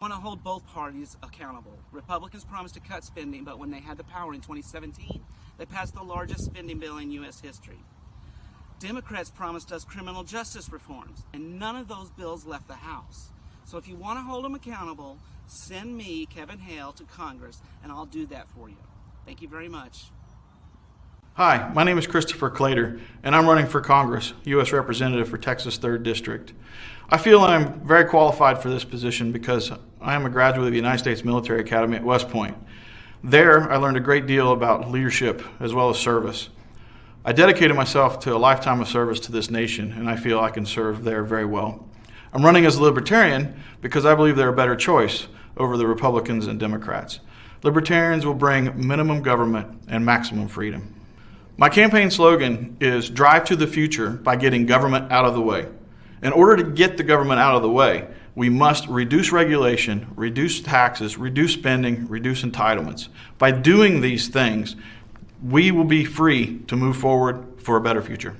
Want to hold both parties accountable. Republicans promised to cut spending, but when they had the power in 2017, they passed the largest spending bill in U.S. history. Democrats promised us criminal justice reforms, and none of those bills left the House. So if you want to hold them accountable, send me, Kevin Hale, to Congress, and I'll do that for you. Thank you very much. Hi, my name is Christopher Clater, and I'm running for Congress, U.S. Representative for Texas 3rd District. I feel I'm very qualified for this position because I am a graduate of the United States Military Academy at West Point. There, I learned a great deal about leadership as well as service. I dedicated myself to a lifetime of service to this nation, and I feel I can serve there very well. I'm running as a Libertarian because I believe they're a better choice over the Republicans and Democrats. Libertarians will bring minimum government and maximum freedom. My campaign slogan is drive to the future by getting government out of the way. In order to get the government out of the way, we must reduce regulation, reduce taxes, reduce spending, reduce entitlements. By doing these things, we will be free to move forward for a better future.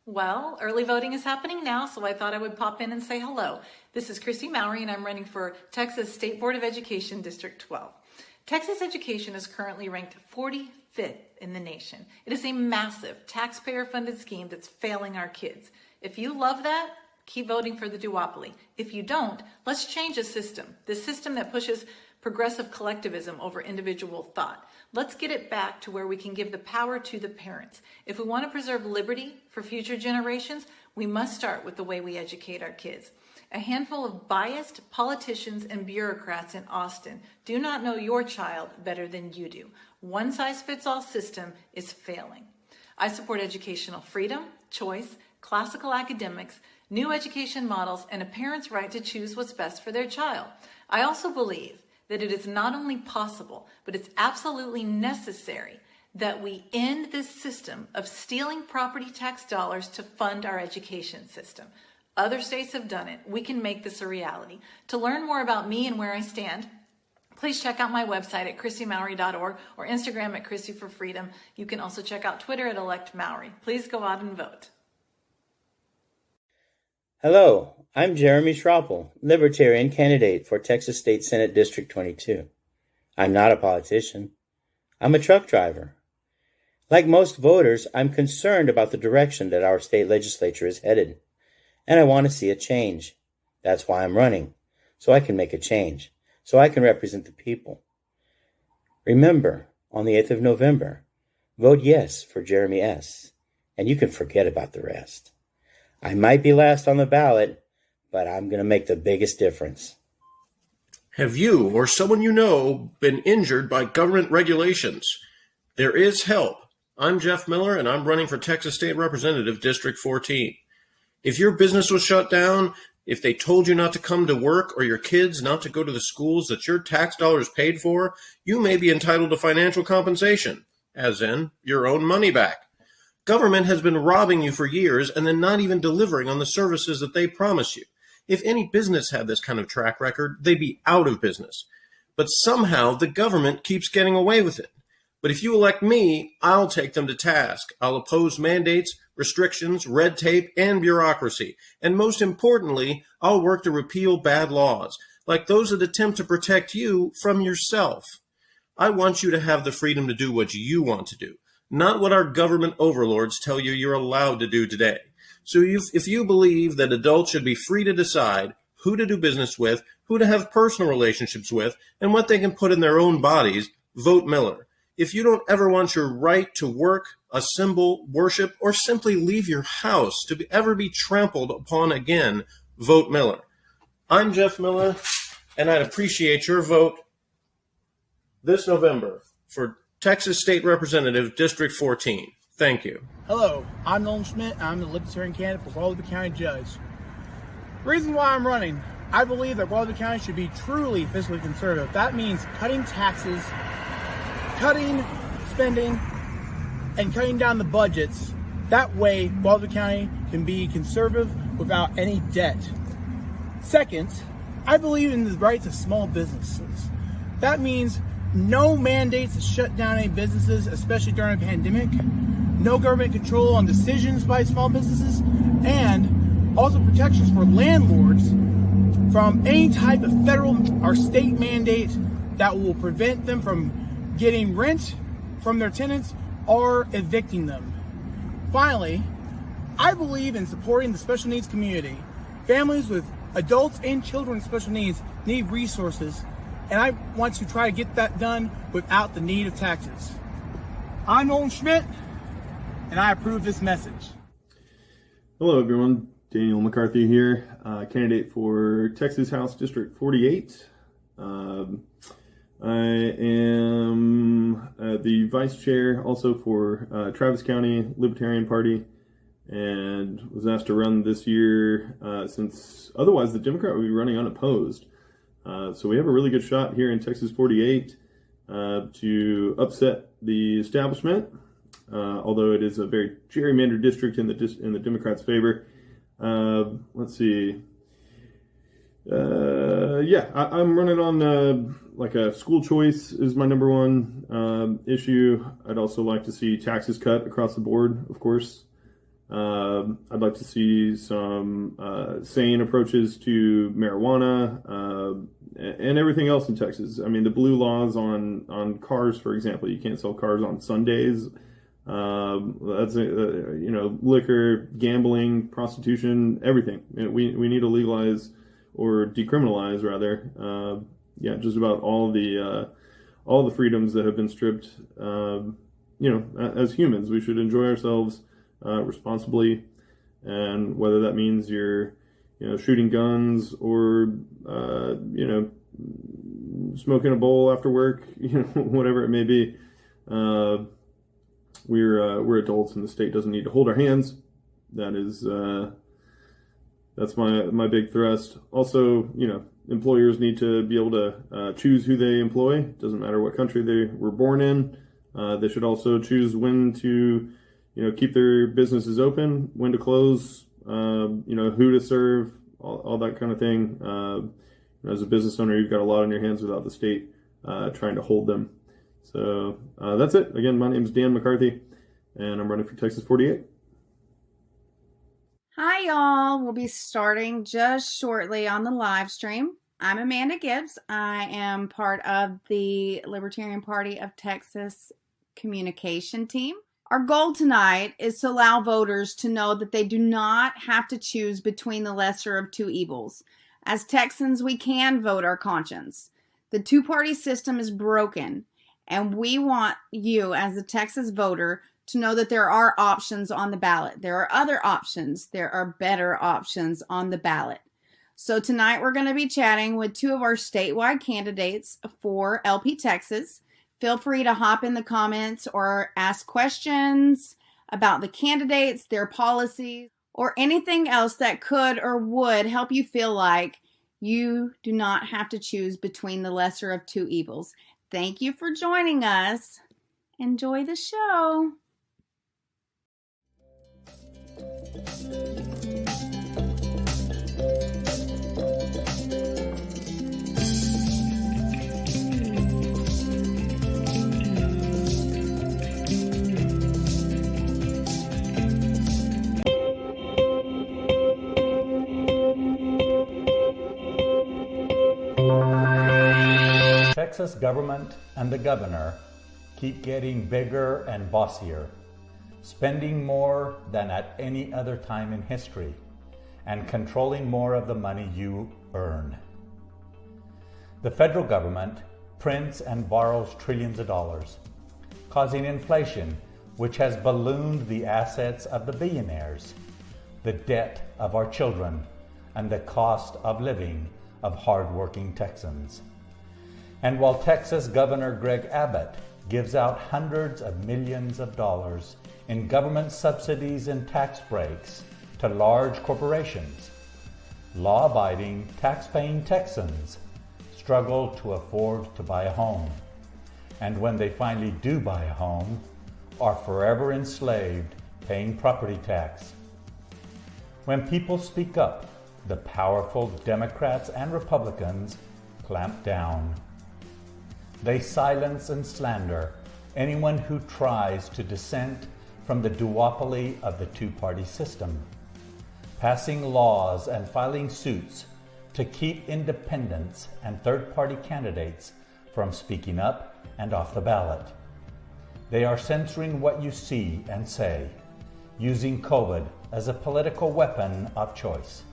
Well, early voting is happening now, so I thought I would pop in and say hello. This is Christy Mowry, and I'm running for Texas State Board of Education District 12. Texas education is currently ranked 45th in the nation. It is a massive taxpayer-funded scheme that's failing our kids. If you love that, keep voting for the duopoly. If you don't, let's change the system that pushes progressive collectivism over individual thought. Let's get it back to where we can give the power to the parents. If we want to preserve liberty for future generations, we must start with the way we educate our kids. A handful of biased politicians and bureaucrats in Austin do not know your child better than you do. One-size-fits-all system is failing. I support educational freedom, choice, classical academics, new education models, and a parent's right to choose what's best for their child. I also believe that it is not only possible, but it's absolutely necessary that we end this system of stealing property tax dollars to fund our education system. Other states have done it. We can make this a reality. To learn more about me and where I stand, please check out my website at christymowry.org or Instagram at Christy for Freedom. You can also check out Twitter at electmowry. Please go out and vote. Hello, I'm Jeremy Schroppel, Libertarian candidate for Texas State Senate District 22. I'm not a politician. I'm a truck driver. Like most voters, I'm concerned about the direction that our state legislature is headed, and I want to see a change. That's why I'm running, so I can make a change, so I can represent the people. Remember, on the 8th of November, vote yes for Jeremy S., and you can forget about the rest. I might be last on the ballot, but I'm going to make the biggest difference. Have you or someone you know been injured by government regulations? There is help. I'm Jeff Miller, and I'm running for Texas State Representative District 14. If your business was shut down, if they told you not to come to work or your kids not to go to the schools that your tax dollars paid for, you may be entitled to financial compensation, as in your own money back. Government has been robbing you for years and then not even delivering on the services that they promise you. If any business had this kind of track record, they'd be out of business. But somehow the government keeps getting away with it. But if you elect me, I'll take them to task. I'll oppose mandates, restrictions, red tape, and bureaucracy. And most importantly, I'll work to repeal bad laws, like those that attempt to protect you from yourself. I want you to have the freedom to do what you want to do, not what our government overlords tell you you're allowed to do today. So if you believe that adults should be free to decide who to do business with, who to have personal relationships with, and what they can put in their own bodies, vote Miller. If you don't ever want your right to work, assemble, worship, or simply leave your house to ever be trampled upon again, vote Miller. I'm Jeff Miller, and I'd appreciate your vote this November for Texas State Representative District 14. Thank you. Hello, I'm Nolan Schmidt. I'm the Libertarian candidate for Guadalupe County Judge. The reason why I'm running, I believe that Guadalupe County should be truly fiscally conservative. That means cutting taxes, cutting spending, and cutting down the budgets. That way, Guadalupe County can be conservative without any debt. Second, I believe in the rights of small businesses. That means no mandates to shut down any businesses, especially during a pandemic. No government control on decisions by small businesses. And also protections for landlords from any type of federal or state mandate that will prevent them from getting rent from their tenants or evicting them. Finally, I believe in supporting the special needs community. Families with adults and children with special needs need resources, and I want to try to get that done without the need of taxes. I'm Nolan Schmidt, and I approve this message. Hello everyone, Daniel McCarthy here, candidate for Texas House District 48. I am the vice chair also for Travis County Libertarian Party, and was asked to run this year since otherwise the Democrat would be running unopposed. So we have a really good shot here in Texas 48 to upset the establishment, although it is a very gerrymandered district in the Democrats' favor. Let's see. I'm running on like a school choice is my number one issue. I'd also like to see taxes cut across the board, of course. I'd like to see some sane approaches to marijuana and everything else in Texas. I mean, the blue laws on cars, for example, you can't sell cars on Sundays. That's liquor, gambling, prostitution, everything. We need to legalize or decriminalize rather. Just about all the freedoms that have been stripped. As humans, we should enjoy ourselves responsibly, and whether that means you're shooting guns or smoking a bowl after work, whatever it may be. We're adults, and the state doesn't need to hold our hands. That's my big thrust. Also, employers need to be able to choose who they employ. Doesn't matter what country they were born in. They should also choose when to keep their businesses open, when to close, who to serve, all that kind of thing. As a business owner, you've got a lot on your hands without the state trying to hold them. So that's it. Again, my name is Dan McCarthy, and I'm running for Texas 48. Hi, y'all. We'll be starting just shortly on the live stream. I'm Amanda Gibbs. I am part of the Libertarian Party of Texas communication team. Our goal tonight is to allow voters to know that they do not have to choose between the lesser of two evils. As Texans, we can vote our conscience. The two-party system is broken, and we want you, as a Texas voter, to know that there are options on the ballot. There are other options. There are better options on the ballot. So tonight we're going to be chatting with two of our statewide candidates for LP Texas. Feel free to hop in the comments or ask questions about the candidates, their policies, or anything else that could or would help you feel like you do not have to choose between the lesser of two evils. Thank you for joining us. Enjoy the show. Texas government and the governor keep getting bigger and bossier, spending more than at any other time in history, and controlling more of the money you earn. The federal government prints and borrows trillions of dollars, causing inflation, which has ballooned the assets of the billionaires, the debt of our children, and the cost of living of hardworking Texans. And while Texas Governor Greg Abbott gives out hundreds of millions of dollars in government subsidies and tax breaks to large corporations, law-abiding, tax-paying Texans struggle to afford to buy a home. And when they finally do buy a home, are forever enslaved paying property tax. When people speak up, the powerful Democrats and Republicans clamp down. They silence and slander anyone who tries to dissent from the duopoly of the two-party system, passing laws and filing suits to keep independents and third-party candidates from speaking up and off the ballot. They are censoring what you see and say, using COVID as a political weapon of choice.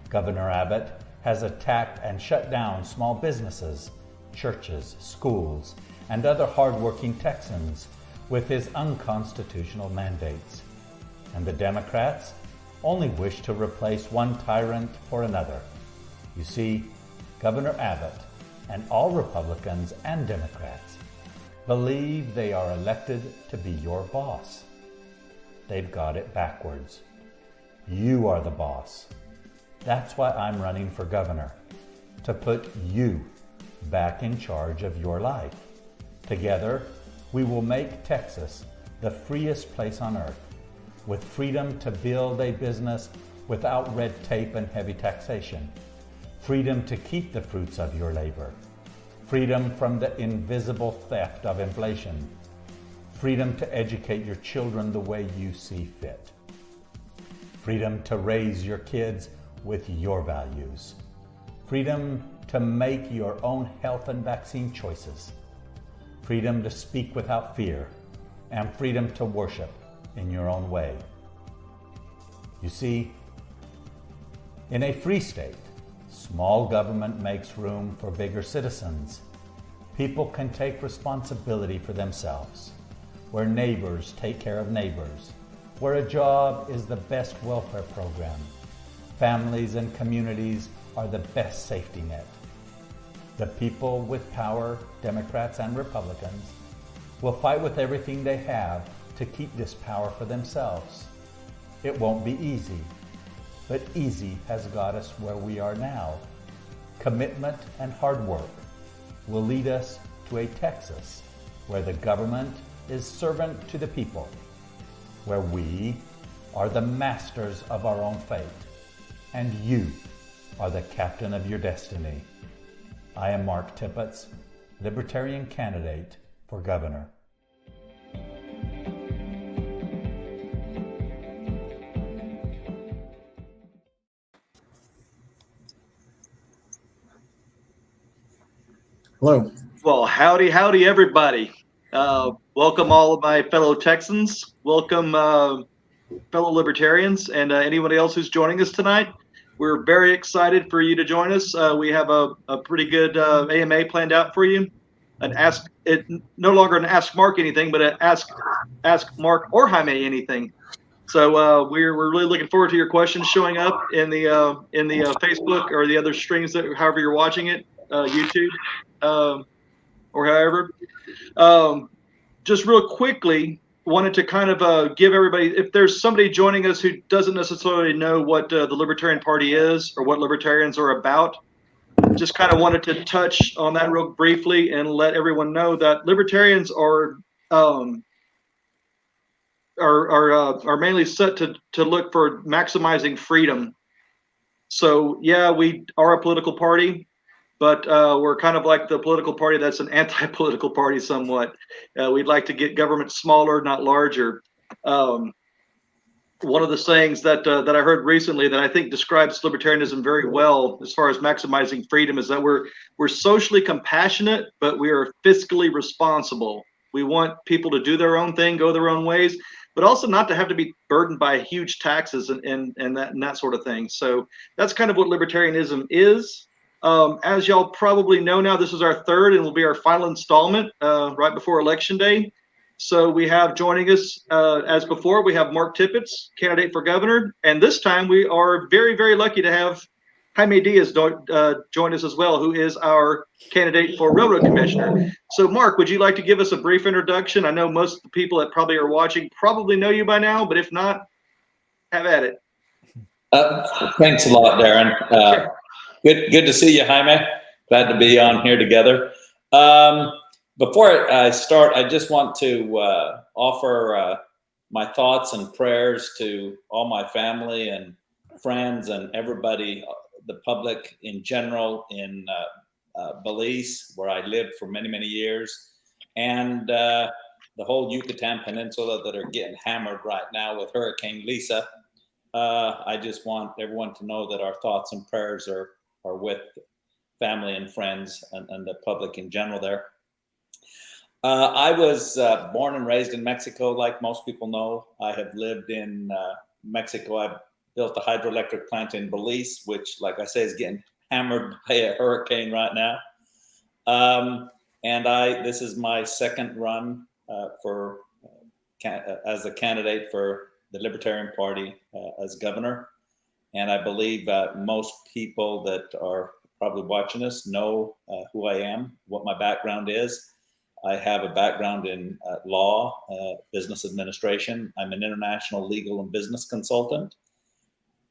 Governor Abbott has attacked and shut down small businesses, churches, schools, and other hardworking Texans with his unconstitutional mandates. And the Democrats only wish to replace one tyrant for another. You see, Governor Abbott and all Republicans and Democrats believe they are elected to be your boss. They've got it backwards. You are the boss. That's why I'm running for governor, to put you back in charge of your life. Together, we will make Texas the freest place on earth, with freedom to build a business without red tape and heavy taxation, freedom to keep the fruits of your labor, freedom from the invisible theft of inflation, freedom to educate your children the way you see fit, freedom to raise your kids with your values, freedom to make your own health and vaccine choices, freedom to speak without fear, and freedom to worship in your own way. You see, in a free state, small government makes room for bigger citizens. People can take responsibility for themselves, where neighbors take care of neighbors, where a job is the best welfare program. Families and communities are the best safety net. The people with power, Democrats and Republicans, will fight with everything they have to keep this power for themselves. It won't be easy, but easy has got us where we are now. Commitment and hard work will lead us to a Texas where the government is servant to the people, where we are the masters of our own fate, and you are the captain of your destiny. I am Mark Tippetts, Libertarian candidate for governor. Hello. Well, howdy, everybody. Welcome all of my fellow Texans. Welcome, fellow libertarians, and anybody else who's joining us tonight. We're very excited for you to join us. We have a pretty good AMA planned out for you. No longer an Ask Mark anything, but an Ask Mark or Jaime anything. So we're really looking forward to your questions showing up in the Facebook or the other streams that however you're watching it, YouTube. Or however, just real quickly, wanted to kind of give everybody, if there's somebody joining us who doesn't necessarily know what the Libertarian Party is or what libertarians are about, just kind of wanted to touch on that real briefly and let everyone know that libertarians are mainly set to look for maximizing freedom. So yeah, we are a political party. But we're kind of like the political party that's an anti-political party somewhat. We'd like to get government smaller, not larger. One of the sayings that I heard recently that I think describes libertarianism very well as far as maximizing freedom is that we're socially compassionate, but we are fiscally responsible. We want people to do their own thing, go their own ways, but also not to have to be burdened by huge taxes and that sort of thing. So that's kind of what libertarianism is. As y'all probably know now, this is our third and will be our final installment right before Election Day. So we have joining us, as before, we have Mark Tippetts, candidate for governor. And this time we are very, very lucky to have Jaime Diez join us as well, who is our candidate for railroad commissioner. So Mark, would you like to give us a brief introduction? I know most of the people that probably are watching probably know you by now, but if not, have at it. Thanks a lot, Darren. Sure. Good to see you, Jaime. Glad to be on here together. Before I start, I just want to offer my thoughts and prayers to all my family and friends and everybody, the public in general in Belize, where I lived for many, many years, and the whole Yucatan Peninsula that are getting hammered right now with Hurricane Lisa. I just want everyone to know that our thoughts and prayers are or with family and friends and the public in general there. I was born and raised in Mexico, like most people know. I have lived in Mexico. I built a hydroelectric plant in Belize, which, like I say, is getting hammered by a hurricane right now. And this is my second run as a candidate for the Libertarian Party as governor. And I believe most people that are probably watching us know who I am, what my background is. I have a background in law, business administration. I'm an international legal and business consultant,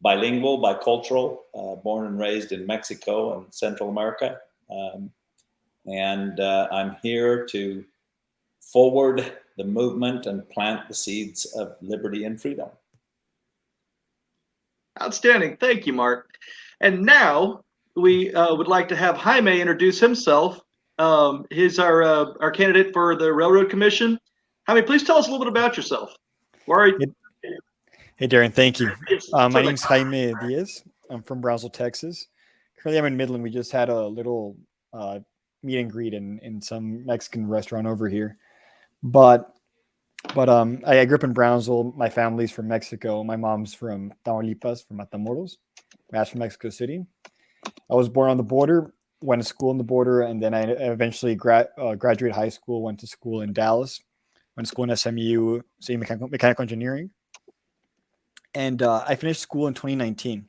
bilingual, bicultural, born and raised in Mexico and Central America. And I'm here to forward the movement and plant the seeds of liberty and freedom. Outstanding. Thank you, Mark. And now we would like to have Jaime introduce himself. He's our candidate for the Railroad Commission. Jaime, please tell us a little bit about yourself. Where are you? Hey, Darren, thank you. My name's Jaime Diez. I'm from Brownsville, Texas. Currently, I'm in Midland. We just had a little meet and greet in some Mexican restaurant over here. But I grew up in Brownsville. My family's from Mexico. My mom's from Tamaulipas, from Matamoros. My dad's from Mexico City. I was born on the border, went to school on the border, and then I eventually graduated high school, went to school in Dallas, went to school in SMU, studying mechanical engineering. And I finished school in 2019.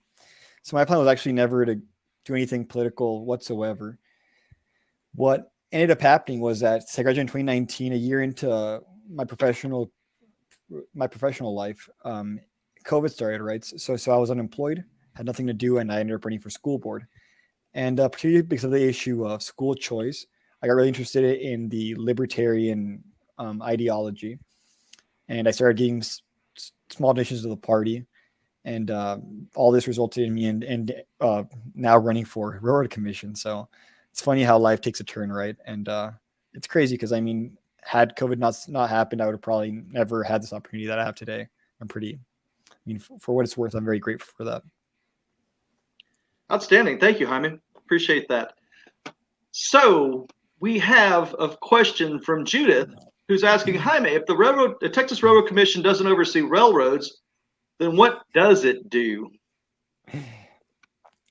So my plan was actually never to do anything political whatsoever. What ended up happening was that I graduated in 2019, a year into my professional life, COVID started, right? So I was unemployed, had nothing to do, and I ended up running for school board. And particularly because of the issue of school choice, I got really interested in the libertarian ideology, and I started getting small donations to the party, and all this resulted in me and now running for Railroad Commission. So it's funny how life takes a turn, right? And it's crazy because, I mean, had COVID not happened, I would have probably never had this opportunity that I have today. For what it's worth, I'm very grateful for that. Outstanding. Thank you, Jaime. Appreciate that. So we have a question from Judith, who's asking, Jaime, if the Texas Railroad Commission doesn't oversee railroads, then what does it do?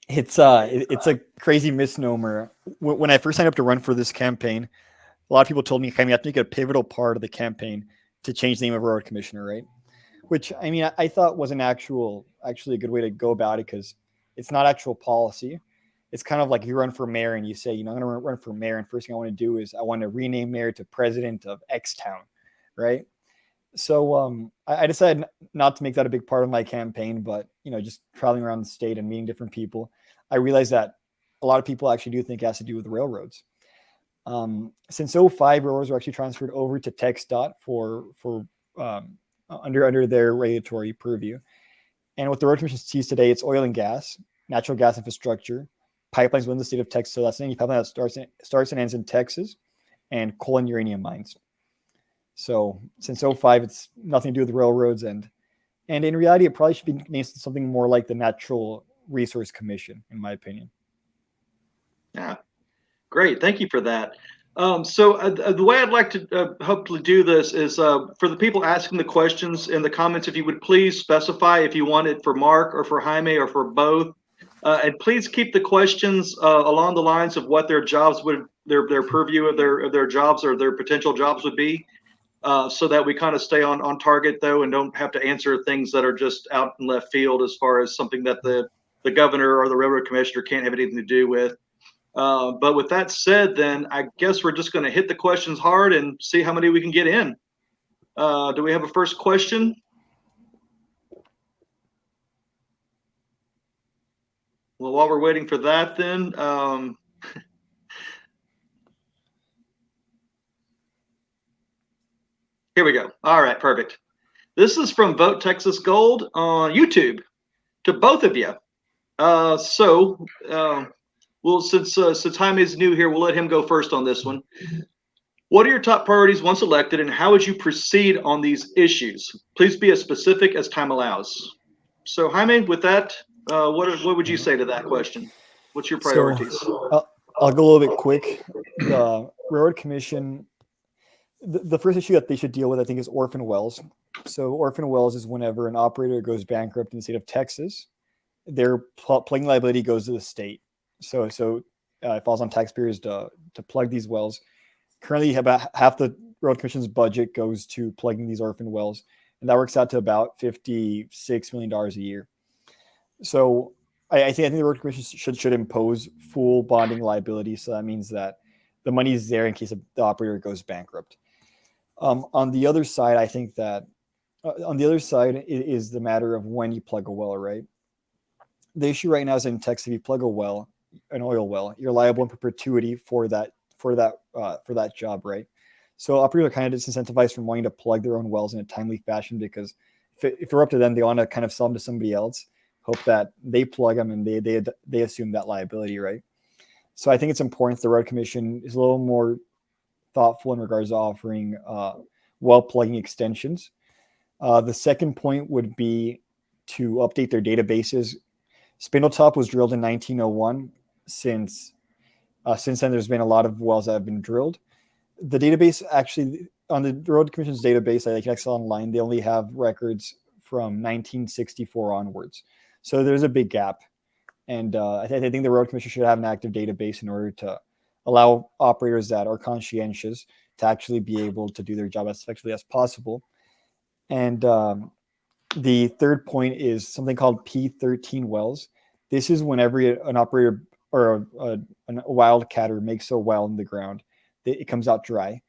It's a crazy misnomer. When I first signed up to run for this campaign, a lot of people told me, Jaime, you have to make a pivotal part of the campaign to change the name of Railroad Commissioner, right? Which, I mean, I thought was actually a good way to go about it, because it's not actual policy. It's kind of like if you run for mayor and you say, I'm going to run for mayor, and first thing I want to do is I want to rename mayor to president of X town, right? So I decided not to make that a big part of my campaign, but, just traveling around the state and meeting different people, I realized that a lot of people actually do think it has to do with railroads. Since 2005, railroads were actually transferred over to TxDOT for under their regulatory purview. And what the Railroad Commission sees today, it's oil and gas, natural gas infrastructure, pipelines within the state of Texas. So that's any pipeline that starts and ends in Texas, and coal and uranium mines. So since 2005, it's nothing to do with railroads. And in reality, it probably should be named something more like the Natural Resource Commission, in my opinion. Yeah, great. Thank you for that. So the way I'd like to hopefully do this is for the people asking the questions in the comments, if you would please specify if you want it for Mark or for Jaime or for both. And please keep the questions along the lines of what their jobs their purview of their jobs or their potential jobs would be, so that we kind of stay on target, though, and don't have to answer things that are just out in left field as far as something that the governor or the railroad commissioner can't have anything to do with. But with that said, then I guess we're just going to hit the questions hard and see how many we can get in. Do we have a first question? Well, while we're waiting for that, then here we go. All right, perfect. This is from Vote Texas Gold on YouTube to both of you. Well, since Jaime is new here, we'll let him go first on this one. What are your top priorities once elected, and how would you proceed on these issues? Please be as specific as time allows. So, Jaime, with that, what would you say to that question? What's your priorities? So, I'll go a little bit quick. The Railroad Commission, the first issue that they should deal with, I think, is orphan wells. So orphan wells is whenever an operator goes bankrupt in the state of Texas, their plugging liability goes to the state. So it falls on taxpayers to plug these wells. Currently, about half the Road Commission's budget goes to plugging these orphan wells, and that works out to about $56 million a year. So I think the Road Commission should impose full bonding liability. So that means that the money is there in case the operator goes bankrupt. On the other side, I think that on the other side is the matter of when you plug a well, right? The issue right now is in Texas, if you plug a well, an oil well, you're liable in perpetuity for that job, right? So operators are kind of disincentivized from wanting to plug their own wells in a timely fashion, because if it were up to them, they want to kind of sell them to somebody else, hope that they plug them and they assume that liability, right? So I think it's important the Road Commission is a little more thoughtful in regards to offering well plugging extensions. The second point would be to update their databases. Spindletop was drilled in 1901. Since then, there's been a lot of wells that have been drilled. The database actually, on the Road Commission's database, I can access online, they only have records from 1964 onwards. So there's a big gap. And I think the Road Commission should have an active database in order to allow operators that are conscientious to actually be able to do their job as effectively as possible. And the third point is something called P13 wells. This is whenever an operator or a wildcatter makes a well in the ground, it comes out dry.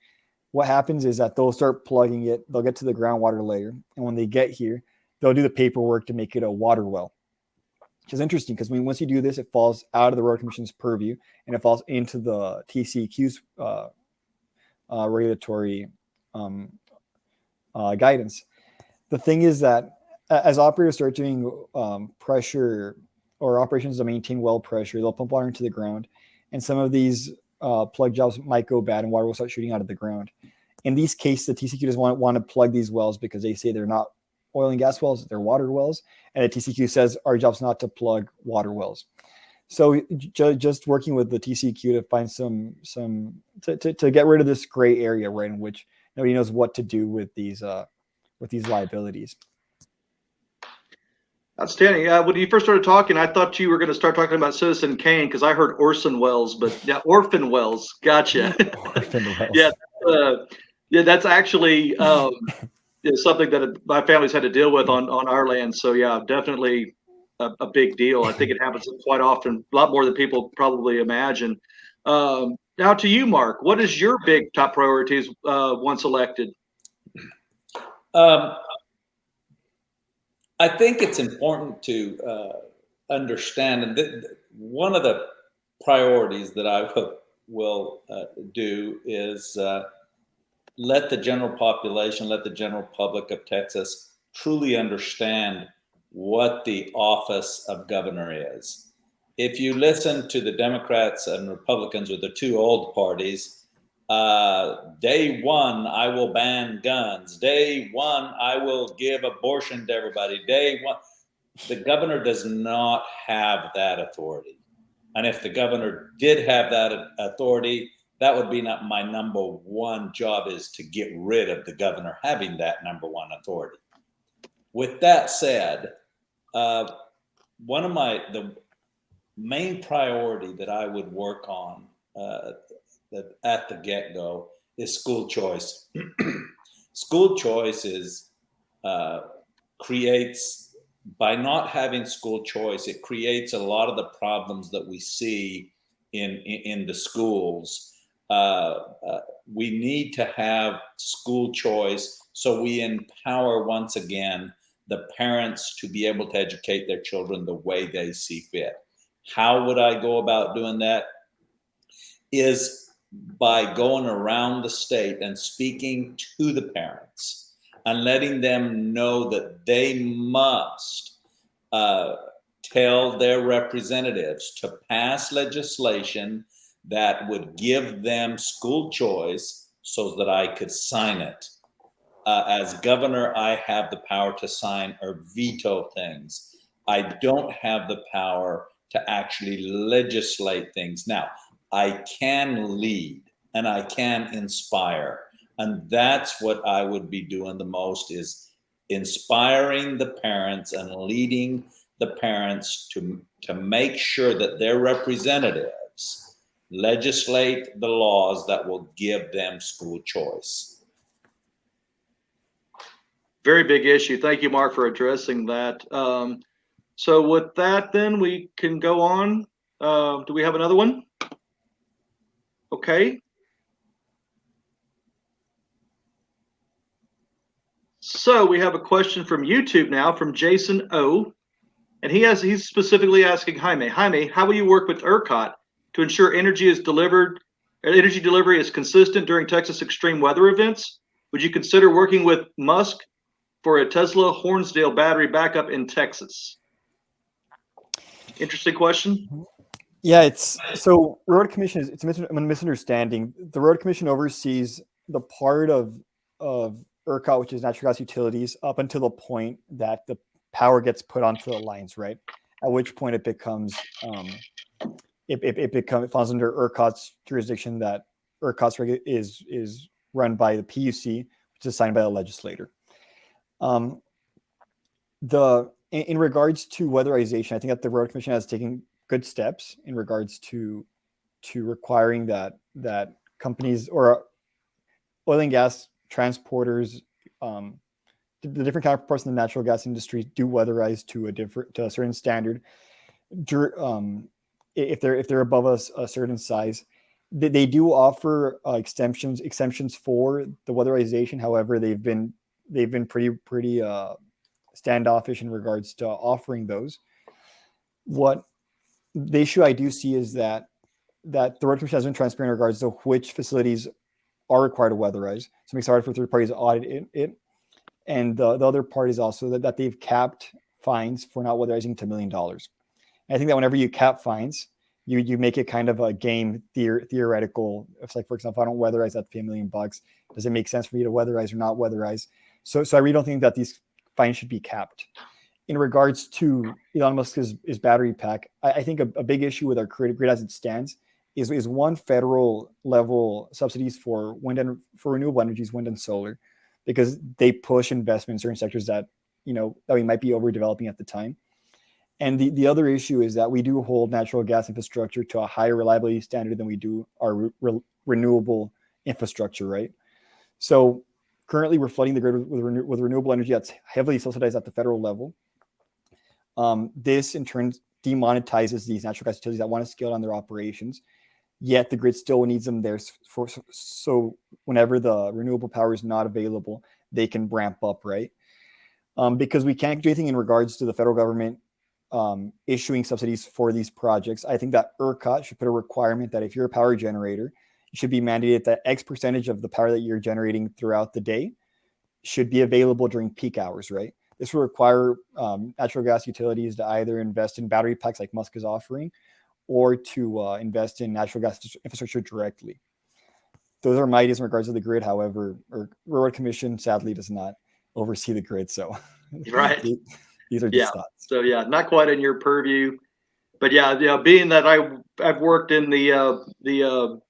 What happens is that they'll start plugging it, they'll get to the groundwater layer, and when they get here, they'll do the paperwork to make it a water well. Which is interesting because once you do this, it falls out of the Road Commission's purview and it falls into the TCEQ's regulatory guidance. The thing is that as operators start doing pressure or operations to maintain well pressure, they'll pump water into the ground, and some of these plug jobs might go bad and water will start shooting out of the ground. In these cases, the TCEQ doesn't want to plug these wells because they say they're not oil and gas wells, they're water wells, and the TCEQ says our job's not to plug water wells. So just working with the TCEQ to find to get rid of this gray area, right, in which nobody knows what to do with these liabilities. Outstanding. When you first started talking, I thought you were going to start talking about Citizen Kane because I heard Orson Welles, but yeah, orphan wells. Gotcha. Orphan wells. Yeah, that's actually something that my family's had to deal with on our land. So yeah, definitely a big deal. I think it happens quite often, a lot more than people probably imagine. Now to you, Mark, what is your big top priorities once elected? I think it's important to understand, and one of the priorities that I will do is let the general population, let the general public of Texas truly understand what the office of governor is. If you listen to the Democrats and Republicans, or the two old parties, day one, I will ban guns. Day one, I will give abortion to everybody. Day one, the governor does not have that authority. And if the governor did have that authority, that would be not my number one job, is to get rid of the governor having that number one authority. With that said, the main priority that I would work on at the get-go is school choice. School choice creates, by not having school choice, it creates a lot of the problems that we see in the schools. We need to have school choice so we empower, once again, the parents to be able to educate their children the way they see fit. How would I go about doing that? Is by going around the state and speaking to the parents and letting them know that they must tell their representatives to pass legislation that would give them school choice so that I could sign it. As governor, I have the power to sign or veto things. I don't have the power to actually legislate things. Now, I can lead and I can inspire. And that's what I would be doing the most, is inspiring the parents and leading the parents to make sure that their representatives legislate the laws that will give them school choice. Very big issue. Thank you, Mark, for addressing that. So with that, then we can go on. Do we have another one? Okay. So we have a question from YouTube now from Jason O. And he's specifically asking Jaime, how will you work with ERCOT to ensure energy delivery is consistent during Texas extreme weather events? Would you consider working with Musk for a Tesla Hornsdale battery backup in Texas? Interesting question. Yeah, it's so Road Commission it's a misunderstanding. The Road Commission oversees the part of ERCOT, which is natural gas utilities, up until the point that the power gets put onto the lines, right? At which point it becomes it falls under ERCOT's jurisdiction. That ERCOT's is run by the PUC, which is signed by the legislator. In regards to weatherization, I think that the Road Commission has taken good steps in regards to requiring that companies or oil and gas transporters, the different counterparts in the natural gas industry, do weatherize to a certain standard. If they're above a certain size, they do offer exemptions for the weatherization. However, they've been pretty standoffish in regards to offering those. What the issue I do see is that the Road Commission has been transparent in regards to which facilities are required to weatherize. So it makes it hard for third parties to audit it. And the other part is also that they've capped fines for not weatherizing to $1 million. And I think that whenever you cap fines, you make it kind of a game theoretical. It's like, for example, if I don't weatherize, I have to pay $1 million. Does it make sense for me to weatherize or not weatherize? So I really don't think that these fines should be capped. In regards to Elon Musk's battery pack, I think a big issue with our grid as it stands is one, federal level subsidies for renewable energies, wind and solar, because they push investment in certain sectors that we might be overdeveloping at the time. And the other issue is that we do hold natural gas infrastructure to a higher reliability standard than we do our renewable infrastructure, right? So currently we're flooding the grid with renewable energy that's heavily subsidized at the federal level. This in turn demonetizes these natural gas utilities that want to scale down their operations, yet the grid still needs them there so whenever the renewable power is not available, they can ramp up, right? Because we can't do anything in regards to the federal government issuing subsidies for these projects. I think that ERCOT should put a requirement that if you're a power generator, it should be mandated that X percentage of the power that you're generating throughout the day should be available during peak hours, right? This will require natural gas utilities to either invest in battery packs like Musk is offering, or to invest in natural gas infrastructure directly. Those are my ideas in regards to the grid. However, Road Commission sadly does not oversee the grid. So right. These are just thoughts. So not quite in your purview, but being that I've worked in the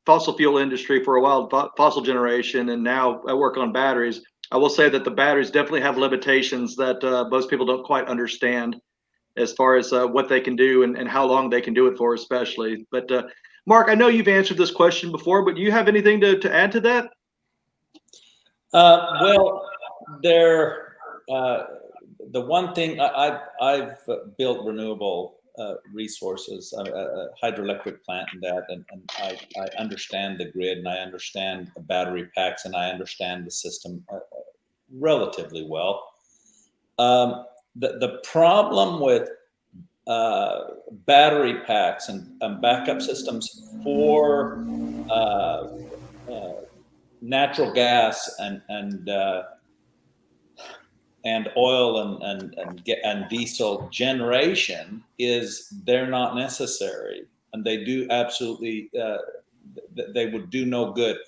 fossil fuel industry for a while, fossil generation, and now I work on batteries. I will say that the batteries definitely have limitations that most people don't quite understand as far as what they can do and how long they can do it for, especially. But Mark, I know you've answered this question before, but do you have anything to add to that? Well, the one thing I've built renewable resources, a hydroelectric plant and that, and I understand the grid, and I understand the battery packs, and I understand the system relatively well. The problem with battery packs and backup systems for natural gas and oil and diesel generation is they're not necessary, and they do absolutely they would do no good.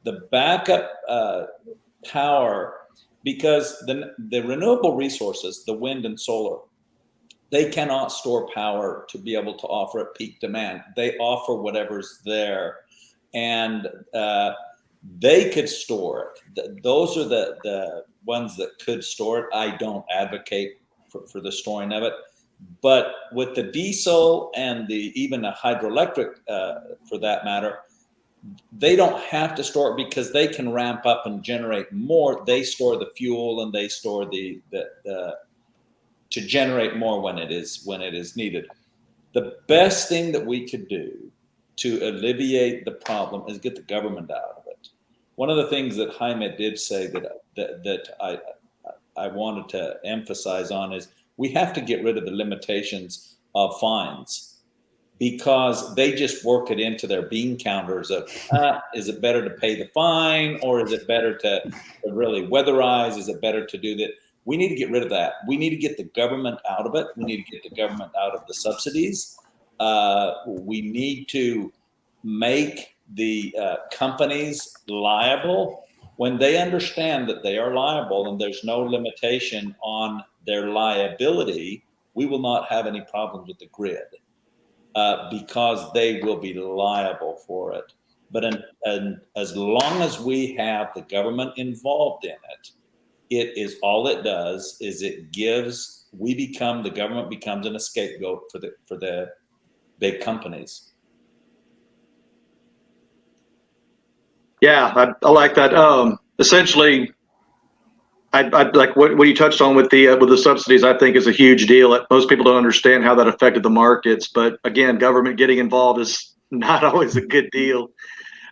The backup power, because the renewable resources, the wind and solar, They cannot store power to be able to offer at peak demand. They offer whatever's there, and they could store it. Those are the ones that could store it. I don't advocate for the storing of it. But with the diesel and even the hydroelectric, for that matter, they don't have to store it because they can ramp up and generate more. They store the fuel and they store the to generate more when it is needed. The best thing that we could do to alleviate the problem is get the government out of it. One of the things that Jaime did say that I wanted to emphasize on is we have to get rid of the limitations of fines, because they just work it into their bean counters of, is it better to pay the fine, or is it better to really weatherize? Is it better to do that? We need to get rid of that. We need to get the government out of it. We need to get the government out of the subsidies. We need to make the companies liable. When they understand that they are liable and there's no limitation on their liability, we will not have any problems with the grid. Because they will be liable for it. But as long as we have the government involved in it, all it does is the government becomes an scapegoat for the big companies. Yeah, I like that. Essentially, I like what you touched on with the subsidies. I think is a huge deal. Most people don't understand how that affected the markets, but again, government getting involved is not always a good deal.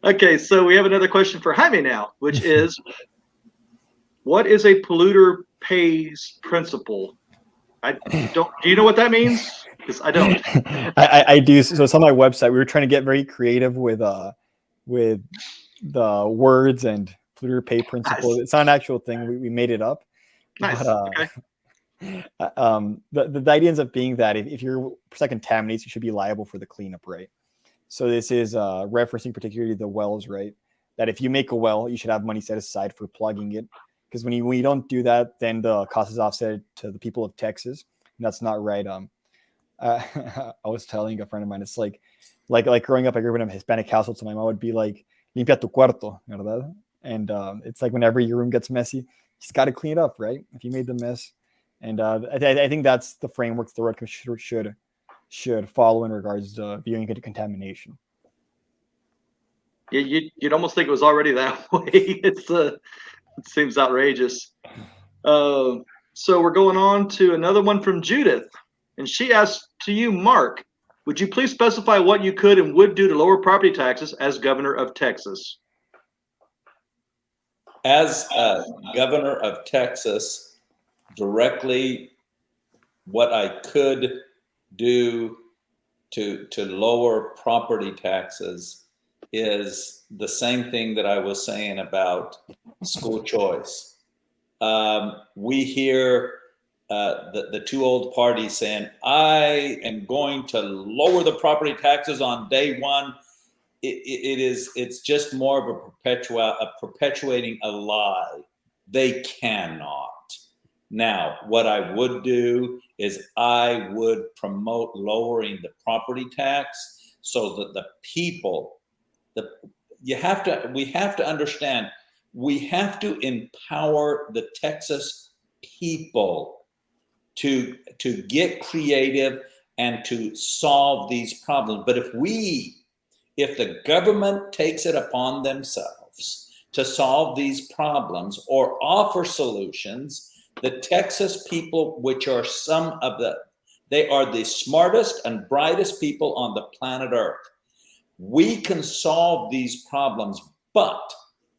Okay, so we have another question for Jaime now, which is, what is a polluter pays principle? Do you know what that means? Because I don't. I do. So it's on my website. We were trying to get very creative with the words and polluter pay principle. Nice. It's not an actual thing. We made it up. Nice. But, okay. The idea ends up being that if your site contaminates, you should be liable for the cleanup, right? So this is referencing particularly the wells, right? That if you make a well, you should have money set aside for plugging it. Because when you don't do that, then the cost is offset to the people of Texas. And that's not right. I was telling a friend of mine, it's like growing up, I grew up in a Hispanic household, so my mom would be like, limpia tu cuarto, ¿verdad? And it's like whenever your room gets messy, you just got to clean it up, right? If you made the mess. And I think that's the framework the Road Commission should follow in regards to viewing contamination. Yeah, you'd almost think it was already that way. It seems outrageous. So we're going on to another one from Judith. And she asks to you, Mark, would you please specify what you could and would do to lower property taxes as governor of Texas? As governor of Texas, directly what I could do to lower property taxes is the same thing that I was saying about school choice. We hear the two old parties saying, I am going to lower the property taxes on day one. It's just more of perpetuating a lie. They cannot. Now, what I would do is I would promote lowering the property tax so that the people, we have to understand, we have to empower the Texas people to get creative and to solve these problems. But if the government takes it upon themselves to solve these problems or offer solutions, the Texas people, which are they are the smartest and brightest people on the planet Earth. We can solve these problems, but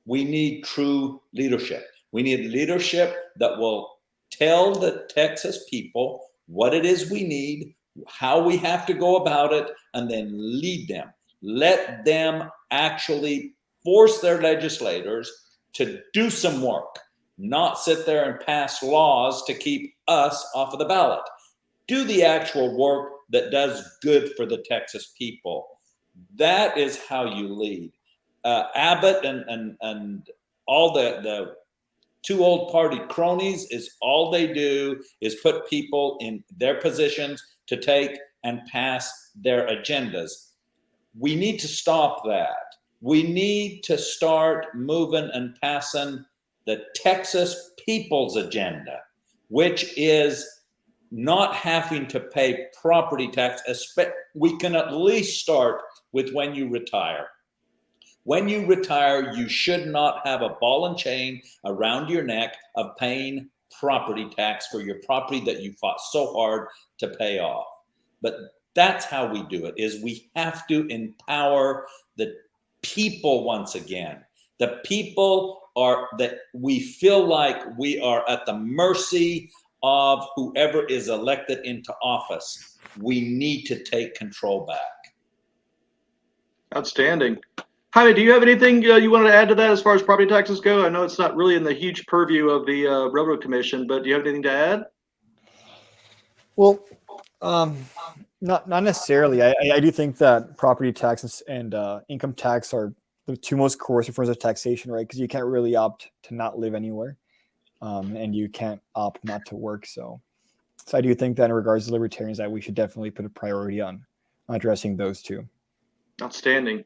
we need true leadership. We need leadership that will tell the Texas people what it is we need, how we have to go about it, and then lead them. Let them actually force their legislators to do some work, not sit there and pass laws to keep us off of the ballot. Do the actual work that does good for the Texas people. That is how you lead. Abbott and all the Two old party cronies is all they do is put people in their positions to take and pass their agendas. We need to stop that. We need to start moving and passing the Texas people's agenda, which is not having to pay property tax. We can at least start with when you retire. When you retire, you should not have a ball and chain around your neck of paying property tax for your property that you fought so hard to pay off. But that's how we do it, is we have to empower the people once again. The people are that we feel like we are at the mercy of whoever is elected into office. We need to take control back. Outstanding. Jaime, do you have anything you wanted to add to that as far as property taxes go? I know it's not really in the huge purview of the Railroad Commission, but do you have anything to add? Well, not necessarily. I do think that property taxes and income tax are the two most coercive forms of taxation, right? Because you can't really opt to not live anywhere, and you can't opt not to work. So I do think that in regards to libertarians, that we should definitely put a priority on addressing those two. Outstanding.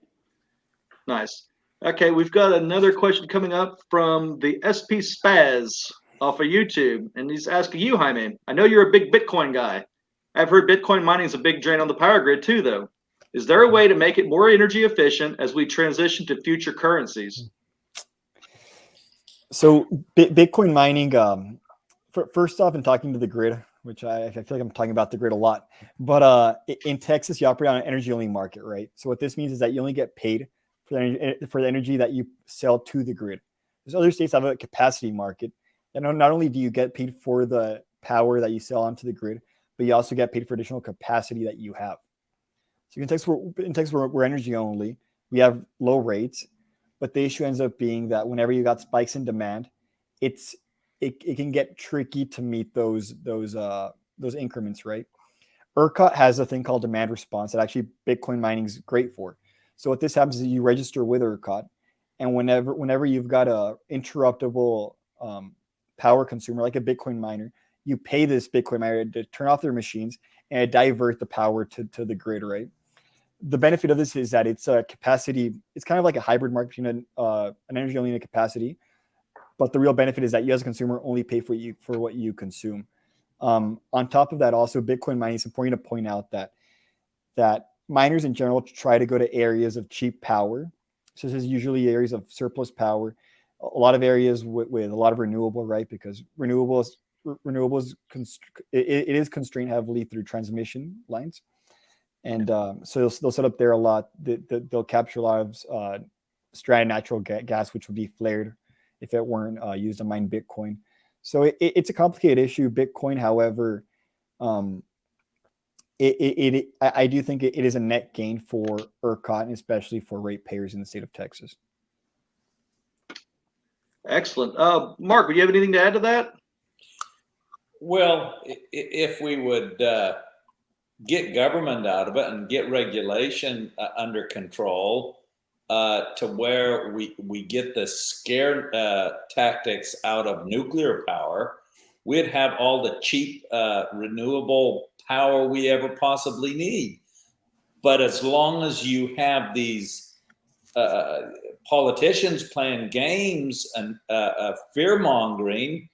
Nice. Okay, we've got another question coming up from the SP Spaz off of YouTube, and he's asking you, Jaime. I know you're a big Bitcoin guy. I've heard Bitcoin mining is a big drain on the power grid too, though. Is there a way to make it more energy efficient as we transition to future currencies? So Bitcoin mining, first off, in talking to the grid, which I feel like I'm talking about the grid a lot, but in Texas, you operate on an energy-only market, right? So what this means is that you only get paid for the energy that you sell to the grid. There's other states that have a capacity market, and not only do you get paid for the power that you sell onto the grid, but you also get paid for additional capacity that you have. So in Texas, we're energy only. We have low rates, but the issue ends up being that whenever you got spikes in demand, it can get tricky to meet those increments, right? ERCOT has a thing called demand response that actually Bitcoin mining is great for. So what this happens is you register with ERCOT, and whenever you've got a interruptible power consumer like a Bitcoin miner, you pay this Bitcoin miner to turn off their machines and divert the power to the grid, right? The benefit of this is that it's a capacity. It's kind of like a hybrid market between an energy only and a capacity. But the real benefit is that you as a consumer only pay for what you consume. On top of that, also Bitcoin mining, it's important to point out that miners in general try to go to areas of cheap power. So this is usually areas of surplus power, a lot of areas with a lot of renewable, right? Because renewables it is constrained heavily through transmission lines, and so they'll set up there a lot. They'll capture a lot of stranded natural gas, which would be flared if it weren't used to mine Bitcoin. So it's a complicated issue. Bitcoin, however, I do think it is a net gain for ERCOT, and especially for ratepayers in the state of Texas. Excellent. Mark, would you have anything to add to that? Well, if we would get government out of it and get regulation under control to where we get the scare tactics out of nuclear power, we'd have all the cheap renewable power we ever possibly need. But as long as you have these politicians playing games and fear mongering,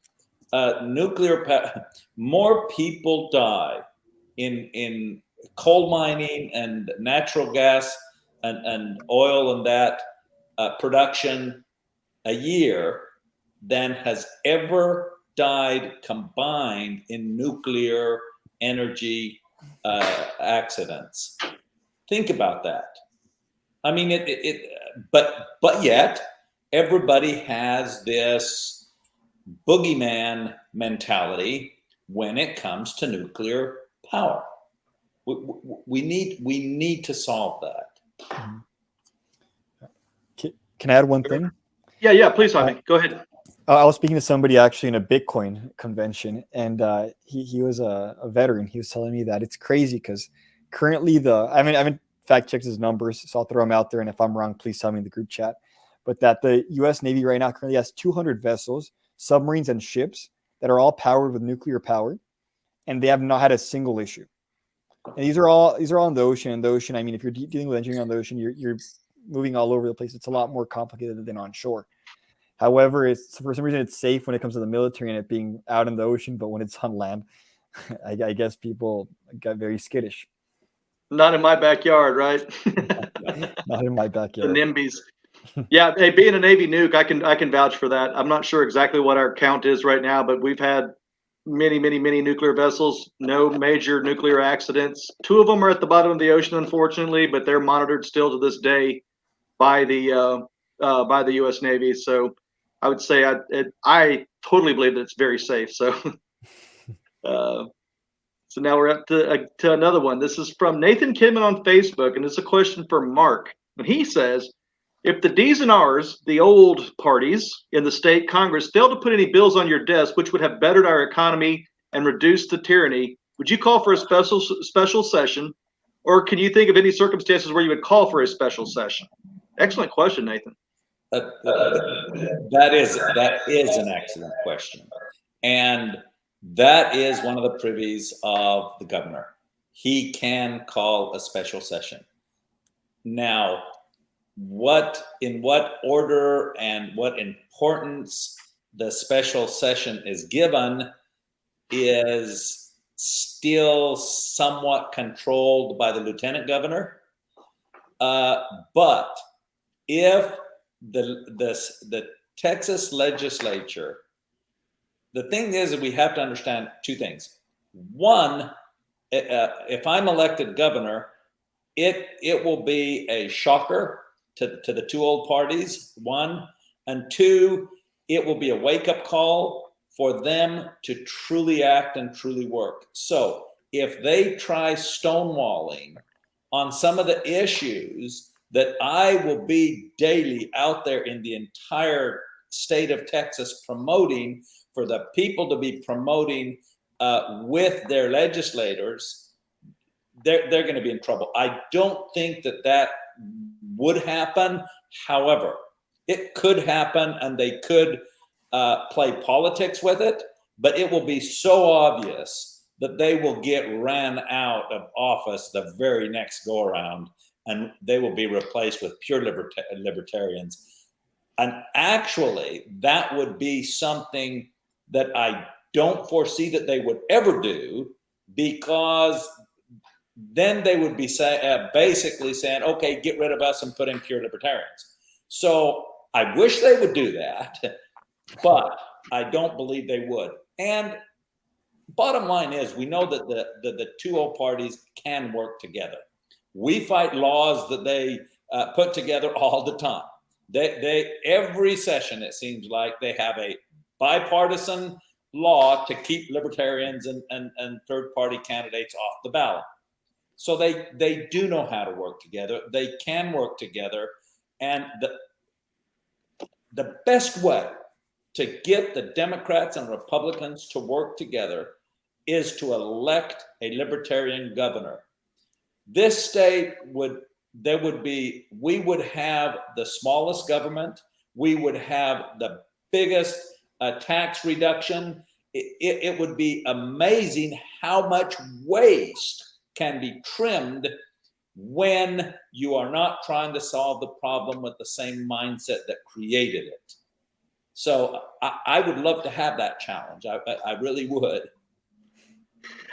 more people die in coal mining and natural gas and oil and that production a year than has ever died combined in nuclear energy accidents. Think about that. I mean, but yet everybody has this boogeyman mentality when it comes to nuclear power. We need to solve that. Can I add one thing? Yeah, please, Jaime. Go ahead. I was speaking to somebody actually in a Bitcoin convention, and he was a veteran. He was telling me that it's crazy because currently I haven't fact checked his numbers, so I'll throw them out there. And if I'm wrong, please tell me in the group chat. But that the U.S. Navy right now currently has 200 vessels submarines and ships that are all powered with nuclear power, and they have not had a single issue. And these are all in the ocean. And the ocean, I mean, if you're dealing with engineering on the ocean, you're moving all over the place. It's a lot more complicated than on shore. However, for some reason it's safe when it comes to the military and it being out in the ocean, but when it's on land, I guess people got very skittish. Not in my backyard, right? Not in my The backyard. NIMBYs. Yeah, hey, being a Navy nuke, I can vouch for that. I'm not sure exactly what our count is right now, but we've had many nuclear vessels, no major nuclear accidents. 2 of them are at the bottom of the ocean, unfortunately, but they're monitored still to this day by the U.S. Navy. So I would say I totally believe that it's very safe. So so now we're up to another one. This is from Nathan Kidman on Facebook, and it's a question for Mark. And he says, if the D's and R's, the old parties in the state Congress, fail to put any bills on your desk which would have bettered our economy and reduced the tyranny, would you call for a special session, or can you think of any circumstances where you would call for a special session? Excellent question, Nathan. That is an excellent question, and that is one of the privies of the governor. He can call a special session. Now, in what order and what importance the special session is given is still somewhat controlled by the lieutenant governor. But if the Texas legislature, the thing is that we have to understand 2 things. One, if I'm elected governor, it will be a shocker to the 2 old parties, 1, and 2, it will be a wake-up call for them to truly act and truly work. So if they try stonewalling on some of the issues that I will be daily out there in the entire state of Texas promoting, for the people to be promoting with their legislators, they're going to be in trouble. I don't think that would happen. However, it could happen, and they could play politics with it, but it will be so obvious that they will get ran out of office the very next go around, and they will be replaced with pure libertarians. And actually, that would be something that I don't foresee that they would ever do, because then they would be basically saying, okay, get rid of us and put in pure libertarians. So I wish they would do that, but I don't believe they would. And bottom line is, we know that the 2 old parties can work together. We fight laws that they put together all the time. They every session, it seems like, they have a bipartisan law to keep libertarians and third-party candidates off the ballot. So they do know how to work together. They can work together. And the best way to get the Democrats and Republicans to work together is to elect a libertarian governor. This state we would have the smallest government. We would have the biggest tax reduction. It would be amazing how much waste can be trimmed when you are not trying to solve the problem with the same mindset that created it. So I would love to have that challenge. I really would.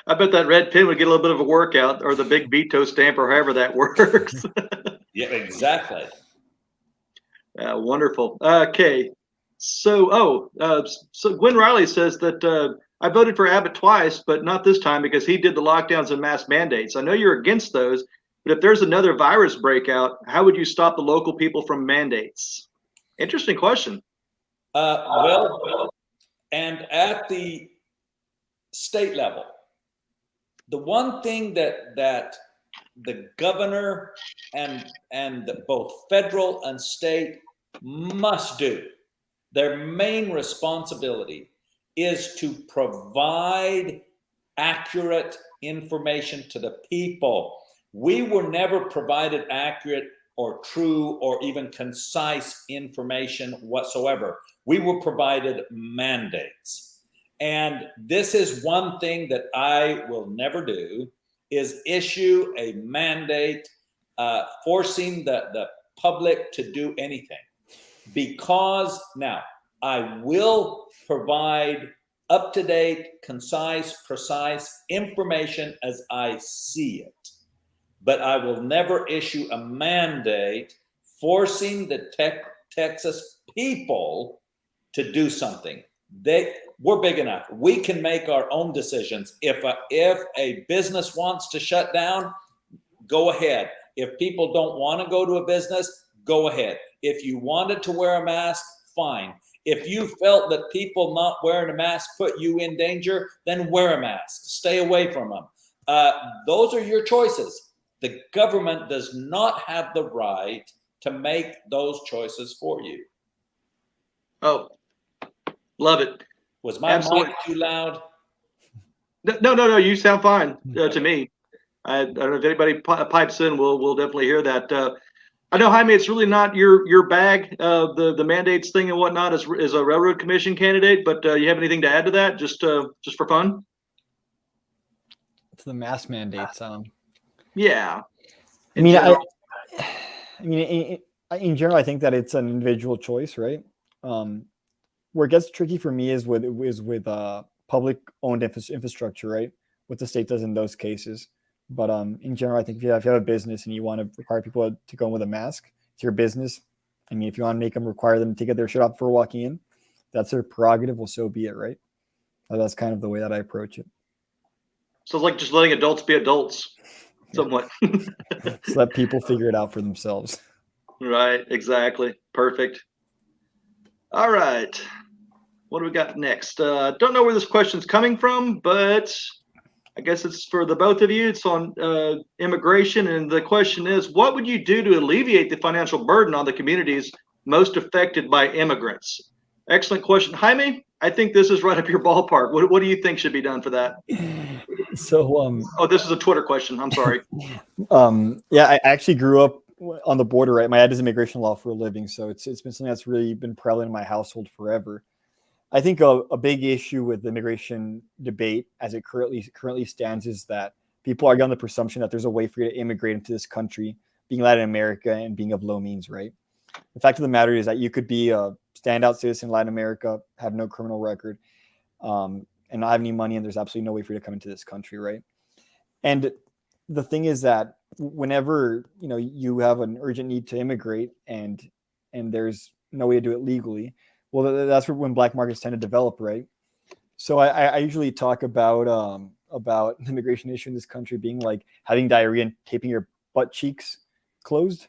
I bet that red pen would get a little bit of a workout, or the big veto stamp, or however that works. Yeah, exactly. Wonderful. Okay. So Gwen Riley says that I voted for Abbott twice, but not this time because he did the lockdowns and mask mandates. I know you're against those, but if there's another virus breakout, how would you stop the local people from mandates? Interesting question. Well, and at the state level, the one thing that the governor and both federal and state must do, their main responsibility, is to provide accurate information to the people. We were never provided accurate or true or even concise information whatsoever. We were provided mandates. And this is one thing that I will never do, is issue a mandate forcing the public to do anything. Because now I will provide up-to-date, concise, precise information as I see it. But I will never issue a mandate forcing the Texas people to do something. We're big enough. We can make our own decisions. If a business wants to shut down, go ahead. If people don't want to go to a business, go ahead. If you wanted to wear a mask, fine. If you felt that people not wearing a mask put you in danger, then wear a mask. Stay away from them. Those are your choices. The government does not have the right to make those choices for you. Oh, love it. Was my mic too loud? No. You sound fine to me. I don't know if anybody pipes in. We'll definitely hear that. I know, Jaime, it's really not your bag, the mandates thing and whatnot as a railroad commission candidate. But you have anything to add to that, just for fun? It's the mask mandates. Yeah. In general, I think that it's an individual choice, right? Where it gets tricky for me is with public-owned infrastructure, right? What the state does in those cases. But in general, I think if you have a business and you want to require people to go in with a mask, it's your business. I mean, if you want to make them require them to get their shirt off before walking in, that's their prerogative. Well, so be it, right? That's kind of the way that I approach it. So it's like just letting adults be adults, somewhat. Just let people figure it out for themselves. Right, exactly. Perfect. All right. What do we got next? Don't know where this question's coming from, but I guess it's for the both of you. It's on immigration, and the question is, what would you do to alleviate the financial burden on the communities most affected by immigrants? Excellent question. Jaime, I think this is right up your ballpark. What do you think should be done for that? So, this is a Twitter question. I'm sorry. Yeah, I actually grew up on the border, right? My dad does immigration law for a living, so it's been something that's really been prevalent in my household forever. I think a big issue with the immigration debate as it currently stands is that people argue on the presumption that there's a way for you to immigrate into this country, being Latin America and being of low means, right? The fact of the matter is that you could be a standout citizen in Latin America, have no criminal record, and not have any money, and there's absolutely no way for you to come into this country, right? And the thing is that whenever you have an urgent need to immigrate and there's no way to do it legally, well, that's when black markets tend to develop, right? So I usually talk about the immigration issue in this country being like having diarrhea and taping your butt cheeks closed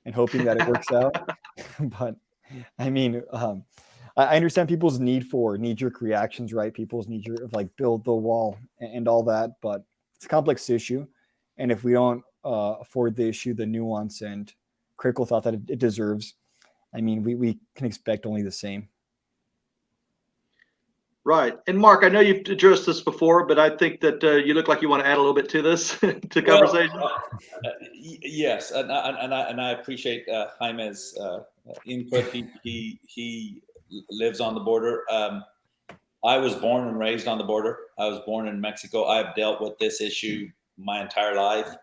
and hoping that it works out. But I mean, I understand people's knee-jerk reactions, right? People's knee-jerk build the wall and all that, but it's a complex issue. And if we don't afford the issue the nuance and critical thought that it deserves, I mean, we can expect only the same. Right. And Mark, I know you've addressed this before, but I think that you look like you want to add a little bit to this to conversation. Yes, and I appreciate Jaime's input. He lives on the border. I was born and raised on the border. I was born in Mexico. I've dealt with this issue my entire life.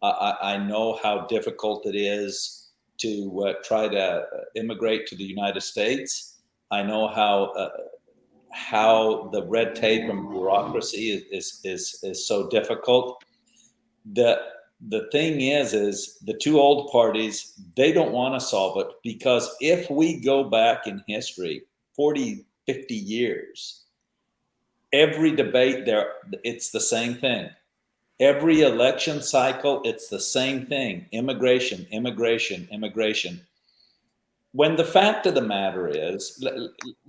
I know how difficult it is to try to immigrate to the United States. I know how the red tape and bureaucracy is so difficult. The thing is the two old parties, they don't want to solve it, because if we go back in history 40, 50 years, every debate there, it's the same thing. Every election cycle, it's the same thing. Immigration, immigration, immigration. When the fact of the matter is,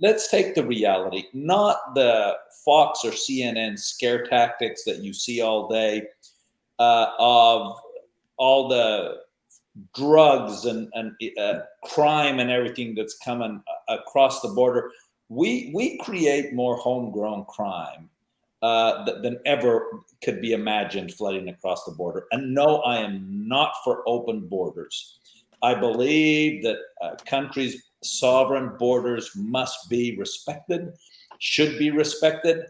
let's take the reality, not the Fox or CNN scare tactics that you see all day of all the drugs and crime and everything that's coming across the border. We create more homegrown crime than ever could be imagined flooding across the border. And no, I am not for open borders. I believe that countries' sovereign borders must be respected, should be respected.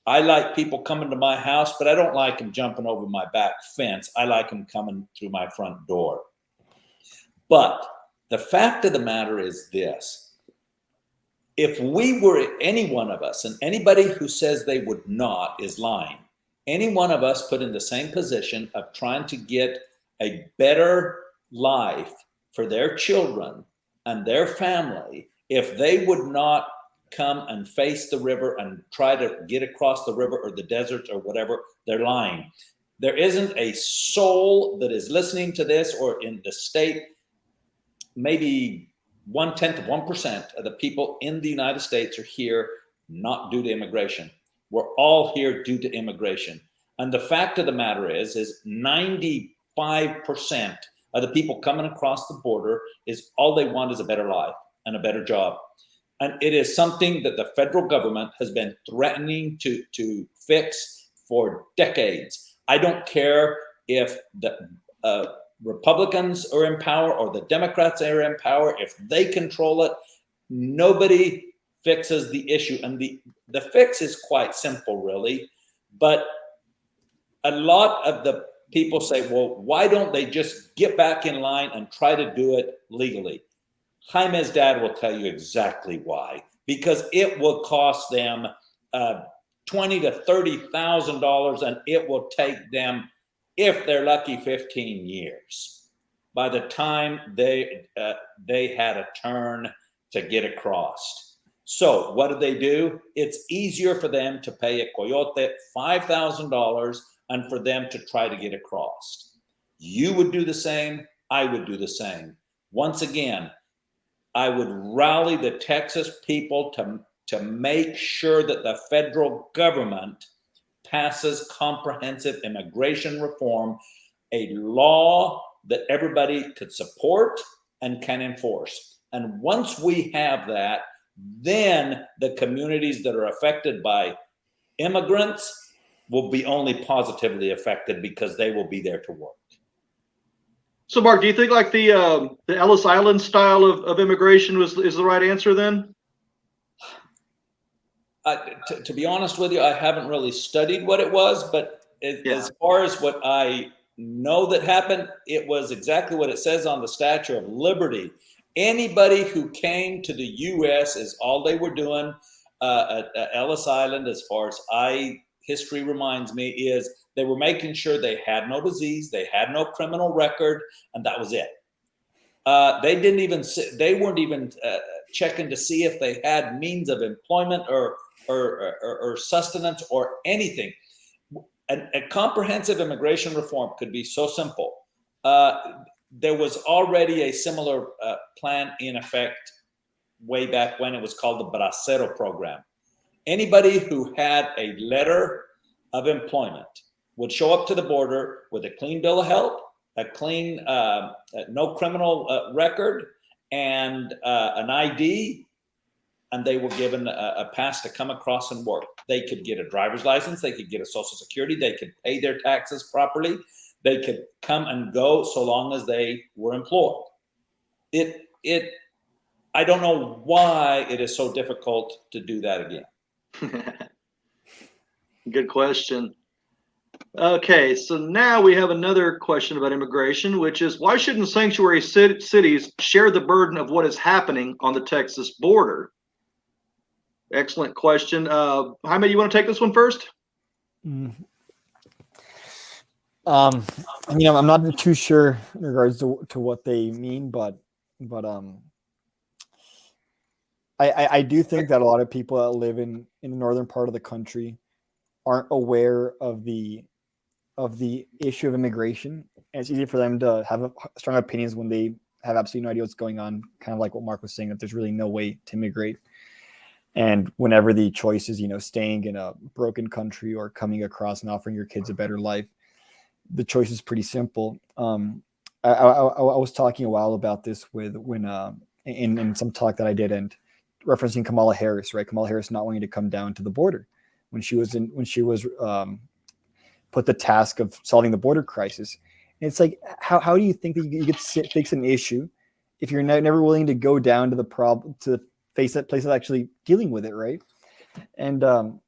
I like people coming to my house, but I don't like them jumping over my back fence. I like them coming through my front door. But the fact of the matter is this. If we were, any one of us, and anybody who says they would not is lying, any one of us put in the same position of trying to get a better life for their children and their family, if they would not come and face the river and try to get across the river or the desert or whatever, they're lying. There isn't a soul that is listening to this or in the state, maybe 1/10 of 1% of the people in the United States are here not due to immigration. We're all here due to immigration. And the fact of the matter is 95% of the people coming across the border is all they want is a better life and a better job. And it is something that the federal government has been threatening to fix for decades. I don't care if the Republicans are in power or the Democrats are in power. If they control it, nobody fixes the issue. And the fix is quite simple, really. But a lot of the people say, well, why don't they just get back in line and try to do it legally? Jaime's dad will tell you exactly why. Because it will cost them $20,000 to $30,000, and it will take them, if they're lucky, 15 years by the time they had a turn to get across. So what do? It's easier for them to pay a coyote $5,000 and for them to try to get across. You would do the same. I would do the same. Once again, I would rally the Texas people to make sure that the federal government passes comprehensive immigration reform, a law that everybody could support and can enforce. And once we have that, then the communities that are affected by immigrants will be only positively affected because they will be there to work. So, Mark, do you think like the Ellis Island style of immigration is the right answer then? To be honest with you, I haven't really studied what it was, but as far as what I know that happened, it was exactly what it says on the Statue of Liberty. Anybody who came to the U.S. is all they were doing at Ellis Island, as far as history reminds me, is they were making sure they had no disease, they had no criminal record, and that was it. They weren't even checking to see if they had means of employment or sustenance or anything. A comprehensive immigration reform could be so simple. There was already a similar plan in effect way back when. It was called the Bracero program. Anybody who had a letter of employment would show up to the border with a clean bill of health, a clean, no criminal record, and an ID, and they were given a pass to come across and work. They could get a driver's license, they could get a social security, they could pay their taxes properly, they could come and go so long as they were employed. I don't know why it is so difficult to do that again. Good question. Okay, so now we have another question about immigration, which is why shouldn't sanctuary cities share the burden of what is happening on the Texas border? Excellent question. Jaime, you want to take this one first? I'm not too sure in regards to what they mean, but I do think that a lot of people that live in the northern part of the country aren't aware of the issue of immigration. And it's easy for them to have strong opinions when they have absolutely no idea what's going on, kind of like what Mark was saying, that there's really no way to immigrate. And whenever the choice is, staying in a broken country or coming across and offering your kids a better life, the choice is pretty simple. I was talking a while about this in some talk that I did, and referencing Kamala Harris, right? Kamala Harris not wanting to come down to the border when she was put the task of solving the border crisis. And it's like, how do you think that you could fix an issue if you're never willing to go down to the problem, to face that place of actually dealing with it, right? And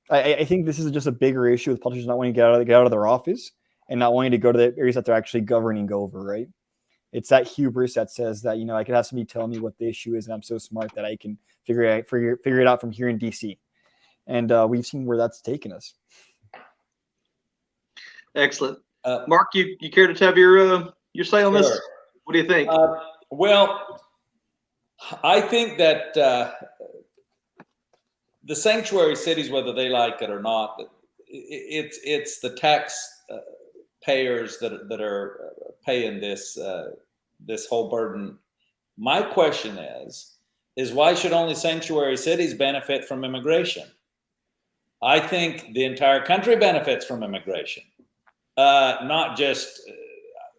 I think this is just a bigger issue with politicians not wanting to get out of their office and not wanting to go to the areas that they're actually governing over, right? It's that hubris that says that, I could have somebody tell me what the issue is, and I'm so smart that I can figure it out from here in DC. And we've seen where that's taken us. Excellent. Mark, you care to have your say on this? What do you think? Well, I think that the sanctuary cities, whether they like it or not, it's the tax payers that are paying this whole burden. My question is why should only sanctuary cities benefit from immigration? I think the entire country benefits from immigration. Not just,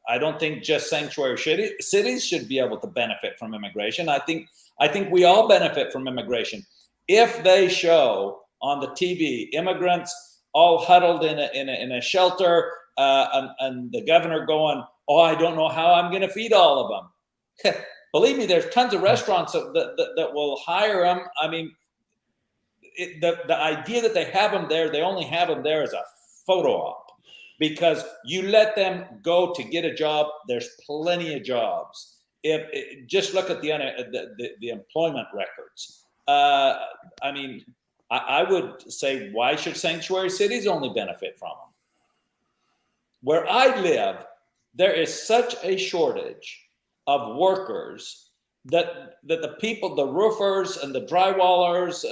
I don't think just sanctuary cities should be able to benefit from immigration. I think we all benefit from immigration. If they show on the TV immigrants all huddled in a shelter, and the governor going, "Oh, I don't know how I'm going to feed all of them." Believe me, there's tons of restaurants that will hire them. I mean, the idea that they have them there, they only have them there as a photo op. Because you let them go to get a job, there's plenty of jobs. Just look at the employment records. I mean, I would say, why should sanctuary cities only benefit from them? Where I live, there is such a shortage of workers that the people, the roofers and the drywallers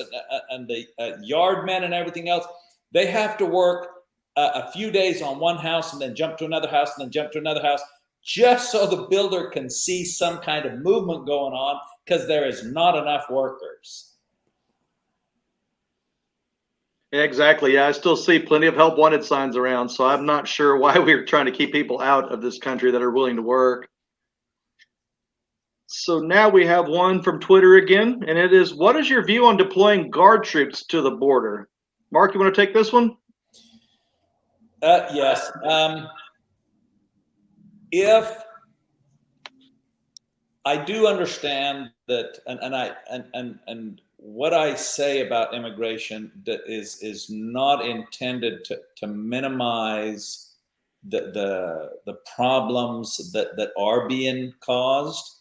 and the yard men and everything else, they have to work a few days on one house and then jump to another house and then jump to another house, just so the builder can see some kind of movement going on, because there is not enough workers. Yeah, exactly. Yeah, I still see plenty of help wanted signs around, so I'm not sure why we're trying to keep people out of this country that are willing to work. So now we have one from Twitter again, and it is, what is your view on deploying guard troops to the border? Mark, you want to take this one? Yes. If I do understand that, and what I say about immigration that is not intended to minimize the problems that are being caused,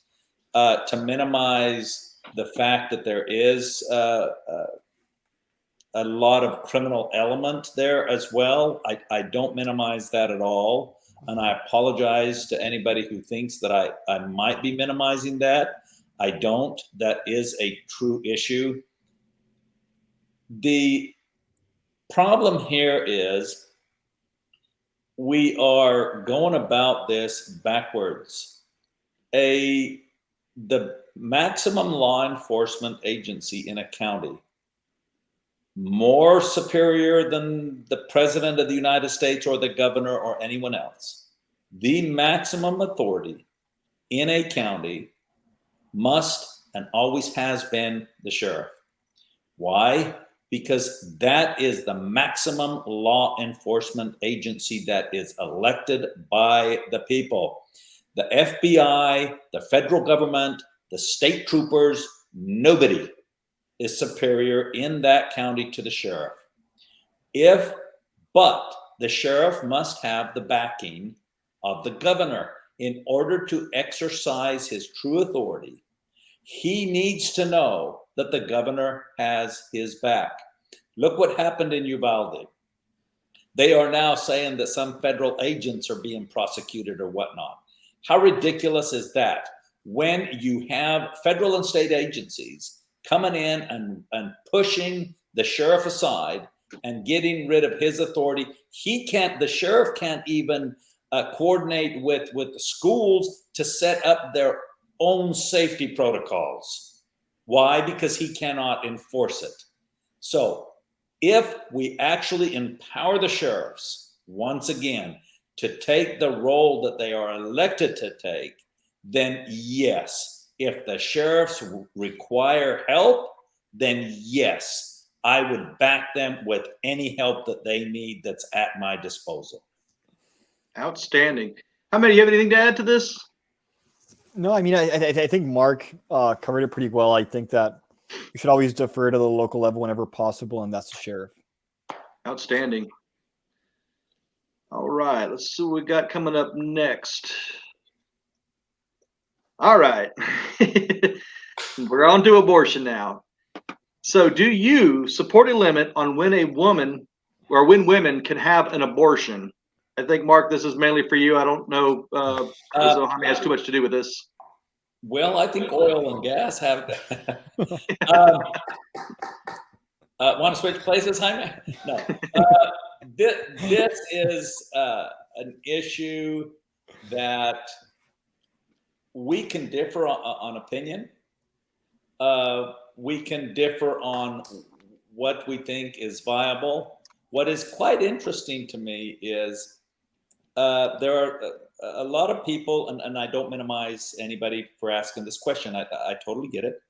to minimize the fact that there is a lot of criminal element there as well. I don't minimize that at all. And I apologize to anybody who thinks that I might be minimizing that. I don't. That is a true issue. The problem here is we are going about this backwards. The maximum law enforcement agency in a county, more superior than the president of the United States or the governor or anyone else, the maximum authority in a county must and always has been the sheriff. Why? Because that is the maximum law enforcement agency that is elected by the people. The FBI, the federal government, the state troopers, nobody is superior in that county to the sheriff. But the sheriff must have the backing of the governor in order to exercise his true authority. He needs to know that the governor has his back. Look what happened in Uvalde. They are now saying that some federal agents are being prosecuted or whatnot. How ridiculous is that? When you have federal and state agencies coming in and pushing the sheriff aside and getting rid of his authority, the sheriff can't even coordinate with the schools to set up their own safety protocols. Why? Because he cannot enforce it. So if we actually empower the sheriffs, once again, to take the role that they are elected to take, then yes, if the sheriffs require help, then yes, I would back them with any help that they need that's at my disposal. Outstanding. How many? You have anything to add to this? No, I mean, I think Mark covered it pretty well. I think that you should always defer to the local level whenever possible, and that's the sheriff. Outstanding. All right, let's see what we got coming up next. All right. We're on to abortion now. So do you support a limit on when a woman or when women can have an abortion? I think, Mark, this is mainly for you. I don't know as though Jaime has too much to do with this. Well, I think oil and gas have. Want to switch places, Jaime? No. This is an issue that we can differ on opinion. We can differ on what we think is viable. What is quite interesting to me is there are a lot of people, and I don't minimize anybody for asking this question. I totally get it.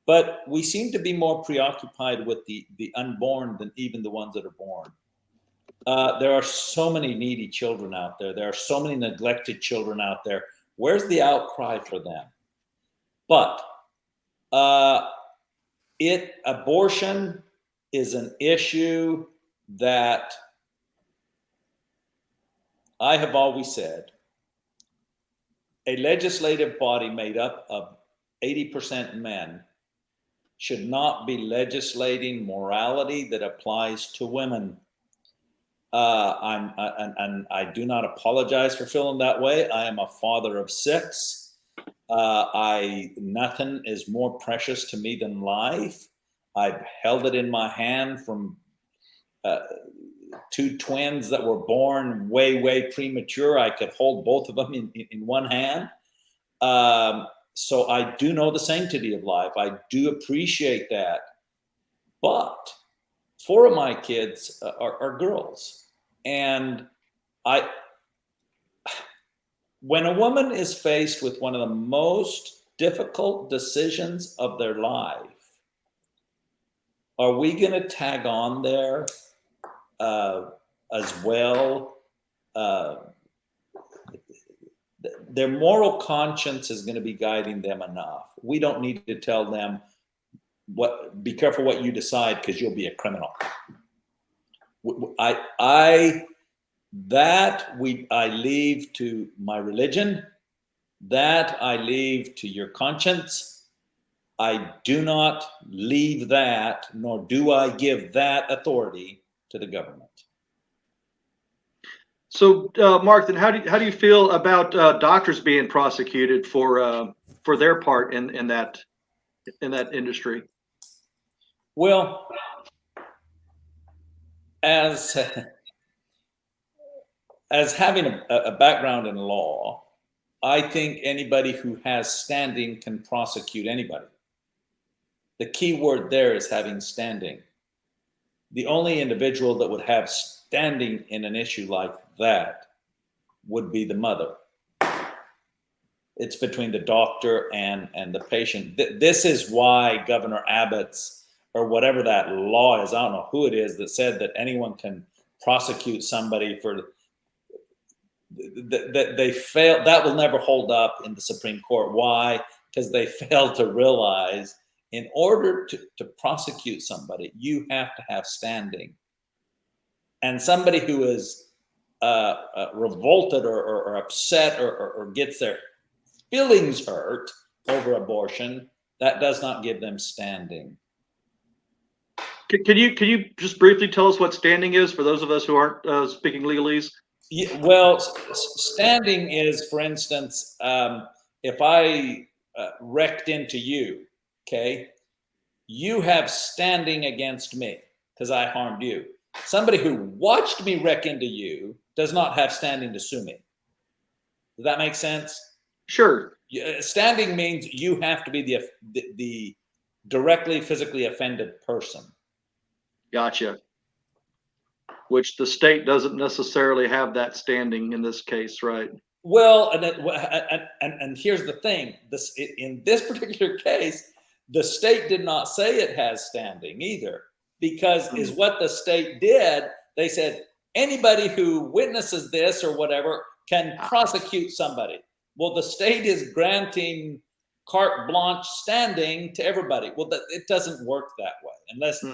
But we seem to be more preoccupied with the unborn than even the ones that are born. There are so many needy children out there. There are so many neglected children out there. Where's the outcry for them? But abortion is an issue that I have always said a legislative body made up of 80% men should not be legislating morality that applies to women. I do not apologize for feeling that way. I am a father of 6. Nothing is more precious to me than life. I've held it in my hand from 2 twins that were born way premature. I could hold both of them in one hand. So I do know the sanctity of life. I do appreciate that. But 4 of my kids are girls. And when a woman is faced with one of the most difficult decisions of their life, are we going to tag on there as well? Their moral conscience is going to be guiding them enough. We don't need to tell them be careful what you decide because you'll be a criminal. I leave to my religion. That I leave to your conscience. I do not leave that, nor do I give that authority to the government. So, Mark, then how do you feel about doctors being prosecuted for their part in that industry? Well, as having a background in law, I think anybody who has standing can prosecute anybody. The key word there is having standing. The only individual that would have standing in an issue like that would be the mother. It's between the doctor and the patient. This is why Governor Abbott's, or whatever that law is, I don't know who it is, that said that anyone can prosecute somebody for that they fail. That will never hold up in the Supreme Court. Why? Because they failed to realize in order to prosecute somebody, you have to have standing. And somebody who is revolted or upset or gets their feelings hurt over abortion, that does not give them standing. Can you just briefly tell us what standing is for those of us who aren't speaking legalese? Yeah, well, standing is, for instance, if I wrecked into you, okay, you have standing against me because I harmed you. Somebody who watched me wreck into you does not have standing to sue me. Does that make sense? Sure. Standing means you have to be the directly physically offended person. Gotcha. Which the state doesn't necessarily have that standing in this case, right? Well, and here's the thing: in this particular case, the state did not say it has standing either. because is what the state did. They said anybody who witnesses this or whatever can prosecute somebody. Well, the state is granting carte blanche standing to everybody. Well, it doesn't work that way unless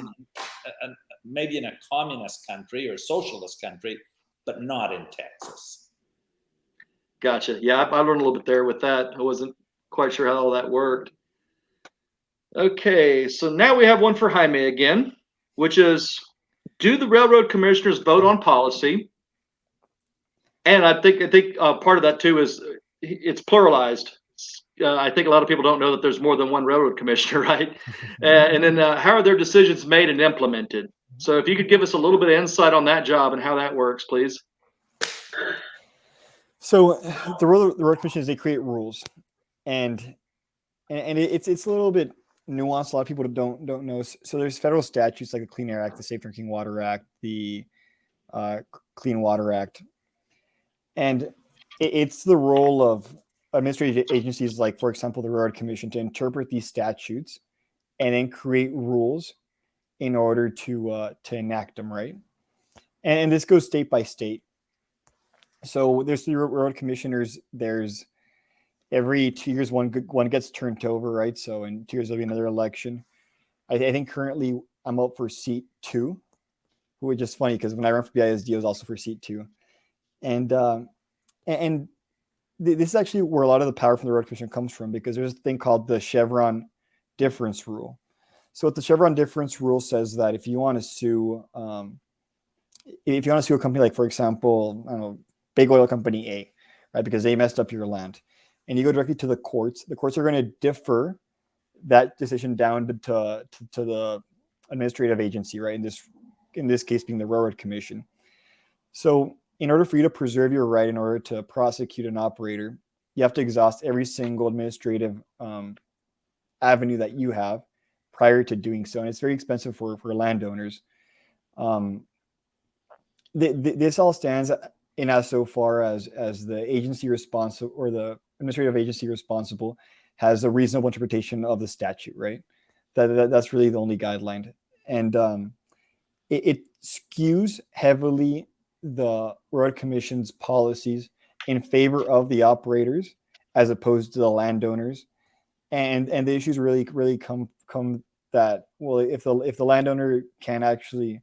maybe in a communist country or socialist country, but not in Texas. Gotcha. Yeah, I learned a little bit there with that. I wasn't quite sure how all that worked. Okay, so now we have one for Jaime again, which is, do the railroad commissioners vote on policy? And I think part of that too is it's pluralized. I think a lot of people don't know that there's more than one railroad commissioner, right? And then how are their decisions made and implemented? So if you could give us a little bit of insight on that job and how that works, please. So the road commissioners, they create rules, and it's a little bit nuanced. A lot of people don't know. So there's federal statutes like the Clean Air Act, the Safe Drinking Water Act, the Clean Water Act, and it's the role of administrative agencies like, for example, the Railroad Commission, to interpret these statutes and then create rules in order to enact them, right? And this goes state by state. So there's the railroad commissioners. There's every 2 years one gets turned over, right? So in 2 years there'll be another election. I think currently I'm up for seat 2, which is funny because when I ran for BISD, I was also for seat 2, and this is actually where a lot of the power from the railroad commission comes from, because there's a thing called the Chevron difference rule. So what the Chevron difference rule says that if you want to sue a company like, for example, I don't know, big oil company A, right, because they messed up your land, and you go directly to the courts are going to defer that decision down to the administrative agency, right? In this case being the railroad commission. So in order for you to preserve your right, in order to prosecute an operator, you have to exhaust every single administrative avenue that you have prior to doing so, and it's very expensive for landowners. This all stands in as so far as the agency responsible, or the administrative agency responsible, has a reasonable interpretation of the statute, right? That's really the only guideline. And it skews heavily the Railroad Commission's policies in favor of the operators as opposed to the landowners. And the issues really come that, well, if the landowner can actually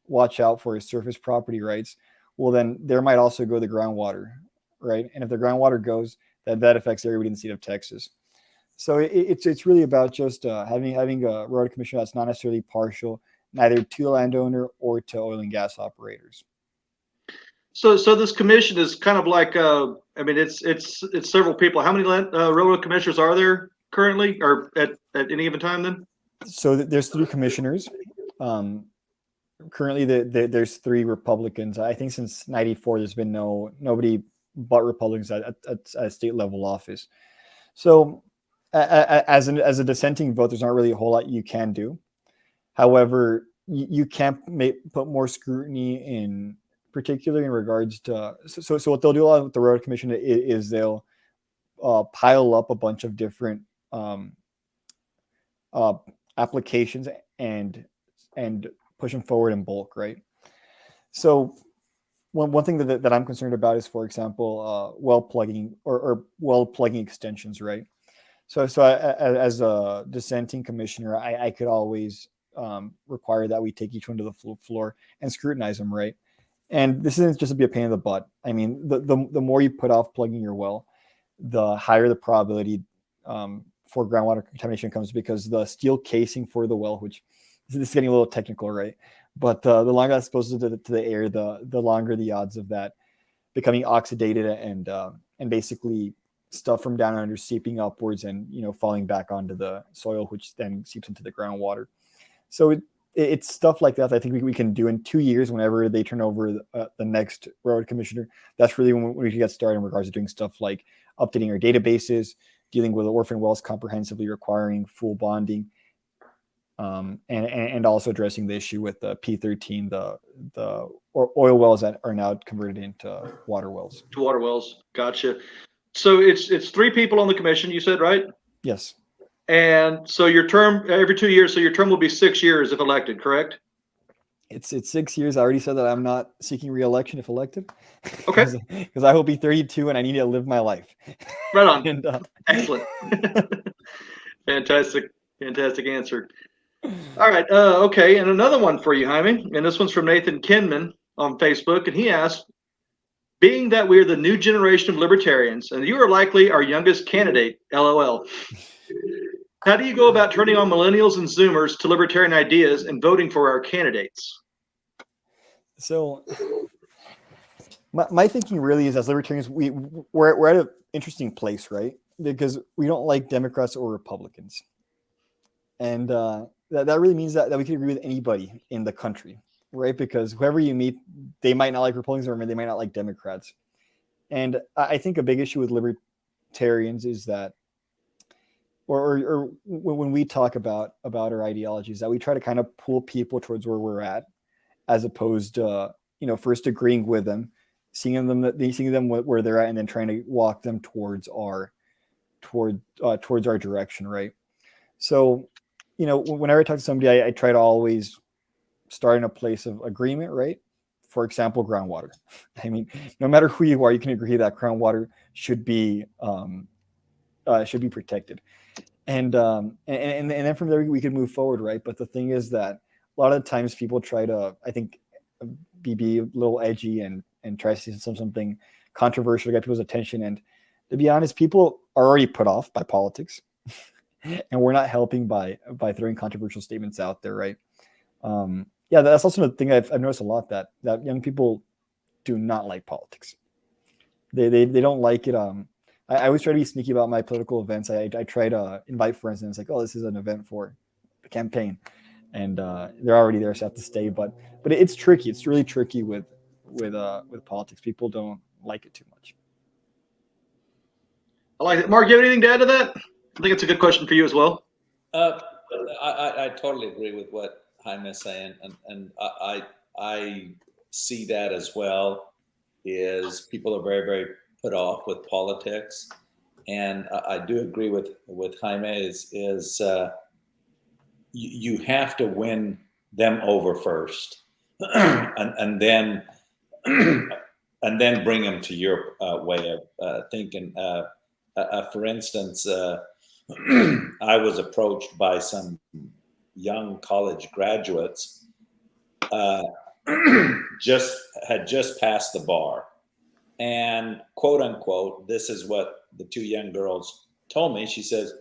watch out for his surface property rights, well, then there might also go the groundwater, right? And if the groundwater goes, that affects everybody in the state of Texas. So it's really about just having a railroad commission that's not necessarily partial, neither to the landowner or to oil and gas operators. So this commission is kind of like, it's several people. How many railroad commissioners are there currently, or at any given time then? So there's 3 commissioners. Currently, there's 3 Republicans. I think since '94, there's been nobody but Republicans at state level office. So as a dissenting vote, there's not really a whole lot you can do. However, you can put more scrutiny in, particularly in regards to, so what they'll do a lot with the Railroad Commission is they'll pile up a bunch of different applications and push them forward in bulk, right? So one thing that I'm concerned about is, for example, well plugging or well plugging extensions, right? So as a dissenting commissioner, I could always require that we take each one to the floor and scrutinize them, right? And this isn't just to be a pain in the butt. I mean, the more you put off plugging your well, the higher the probability for groundwater contamination comes, because the steel casing for the well, which this is getting a little technical, right? But the longer that's exposed to the air, the longer the odds of that becoming oxidated and basically stuff from down under seeping upwards and falling back onto the soil, which then seeps into the groundwater. So it's stuff like that I think we can do in 2 years whenever they turn over the next railroad commissioner. That's really when we can get started in regards to doing stuff like updating our databases, dealing with orphan wells comprehensively, requiring full bonding, and also addressing the issue with the P13, the oil wells that are now converted into water wells. To water wells. Gotcha. So it's 3 people on the commission, you said, right? Yes. And so your term every 2 years, so your term will be 6 years if elected, correct? It's 6 years. I already said that I'm not seeking re-election if elected. Okay. Because I will be 32 and I need to live my life. Right on. And, Excellent. Fantastic answer. All right. Okay. And another one for you, Jaime. And this one's from Nathan Kinman on Facebook. And he asked, being that we are the new generation of libertarians, and you are likely our youngest candidate, LOL, how do you go about turning on millennials and Zoomers to libertarian ideas and voting for our candidates? So my thinking really is, as libertarians, we're at an interesting place, right? Because we don't like Democrats or Republicans. And that really means that we can agree with anybody in the country, right? Because whoever you meet, they might not like Republicans or they might not like Democrats. And I think a big issue with libertarians is that, or when we talk about our ideologies, that we try to kind of pull people towards where we're at, as opposed to, first agreeing with them, seeing them where they're at, and then trying to walk them towards our direction, right? So, whenever I talk to somebody, I try to always start in a place of agreement, right? For example, groundwater. I mean, no matter who you are, you can agree that groundwater should be protected. And then from there we could move forward, right? But the thing is that a lot of times people try to, I think, be a little edgy and try to see something controversial to get people's attention. And to be honest, people are already put off by politics, and we're not helping by throwing controversial statements out there, right? Yeah, that's also the thing I've noticed a lot, that young people do not like politics. They don't like it. I always try to be sneaky about my political events. I try to invite friends, and it's like, oh, this is an event for the campaign, and they're already there, so I have to stay. But it's tricky. It's really tricky with politics. People don't like it too much. I like it. Mark, you have anything to add to that? I think it's a good question for you as well. I totally agree with what Jaime is saying, and I see that as well. Is people are very, very put off with politics, and I do agree with Jaime. Is you have to win them over first, and then bring them to your way of thinking. For instance, I was approached by some young college graduates, had just passed the bar, and quote unquote, this is what the two young girls told me. She says,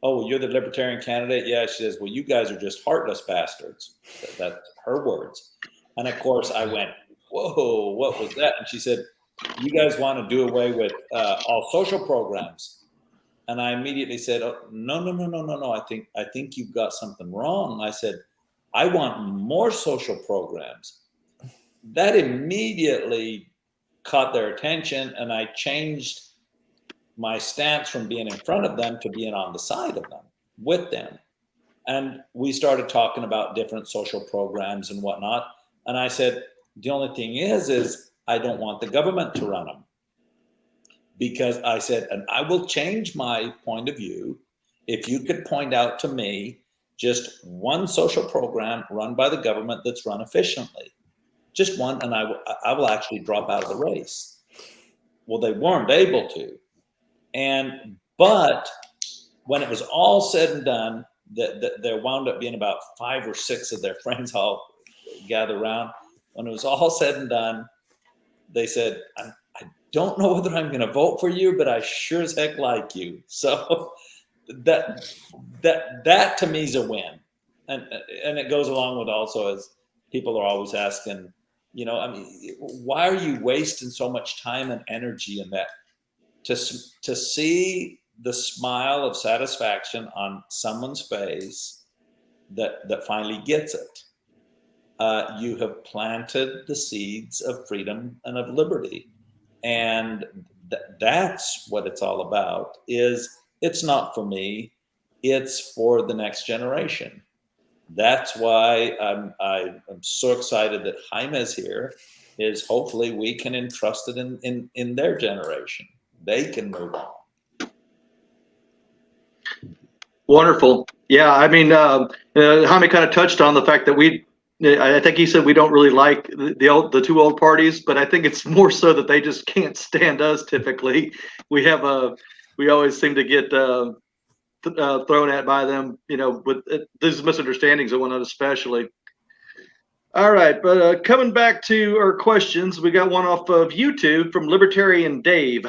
"Oh, you're the libertarian candidate?" Yeah. She says, "Well, you guys are just heartless bastards." That's her words. And of course I went, "Whoa, what was that?" And she said, "You guys want to do away with all social programs." And I immediately said, "Oh, no. I think you've got something wrong." I said, "I want more social programs." That immediately caught their attention, and I changed my stance from being in front of them to being on the side of them, with them. And we started talking about different social programs and whatnot. And I said, the only thing is I don't want the government to run them. Because I said, and I will change my point of view if you could point out to me just one social program run by the government that's run efficiently. Just one, and I will actually drop out of the race. Well, they weren't able to. But when it was all said and done, there wound up being about 5 or 6 of their friends all gather around. When it was all said and done, they said, I don't know whether I'm going to vote for you, but I sure as heck like you. So that to me is a win. And it goes along with also, as people are always asking, why are you wasting so much time and energy in that? To see the smile of satisfaction on someone's face that finally gets it. You have planted the seeds of freedom and of liberty. And that's what it's all about. It's not for me, it's for the next generation. That's why I'm so excited that Jaime is here, is hopefully we can entrust it in their generation. They can move on. Wonderful. Yeah, I mean, Jaime kind of touched on the fact that I think he said we don't really like the two old parties, but I think it's more so that they just can't stand us. Typically, we always seem to get thrown at by them, with these misunderstandings and whatnot, especially. All right, but coming back to our questions, we got one off of YouTube from Libertarian Dave.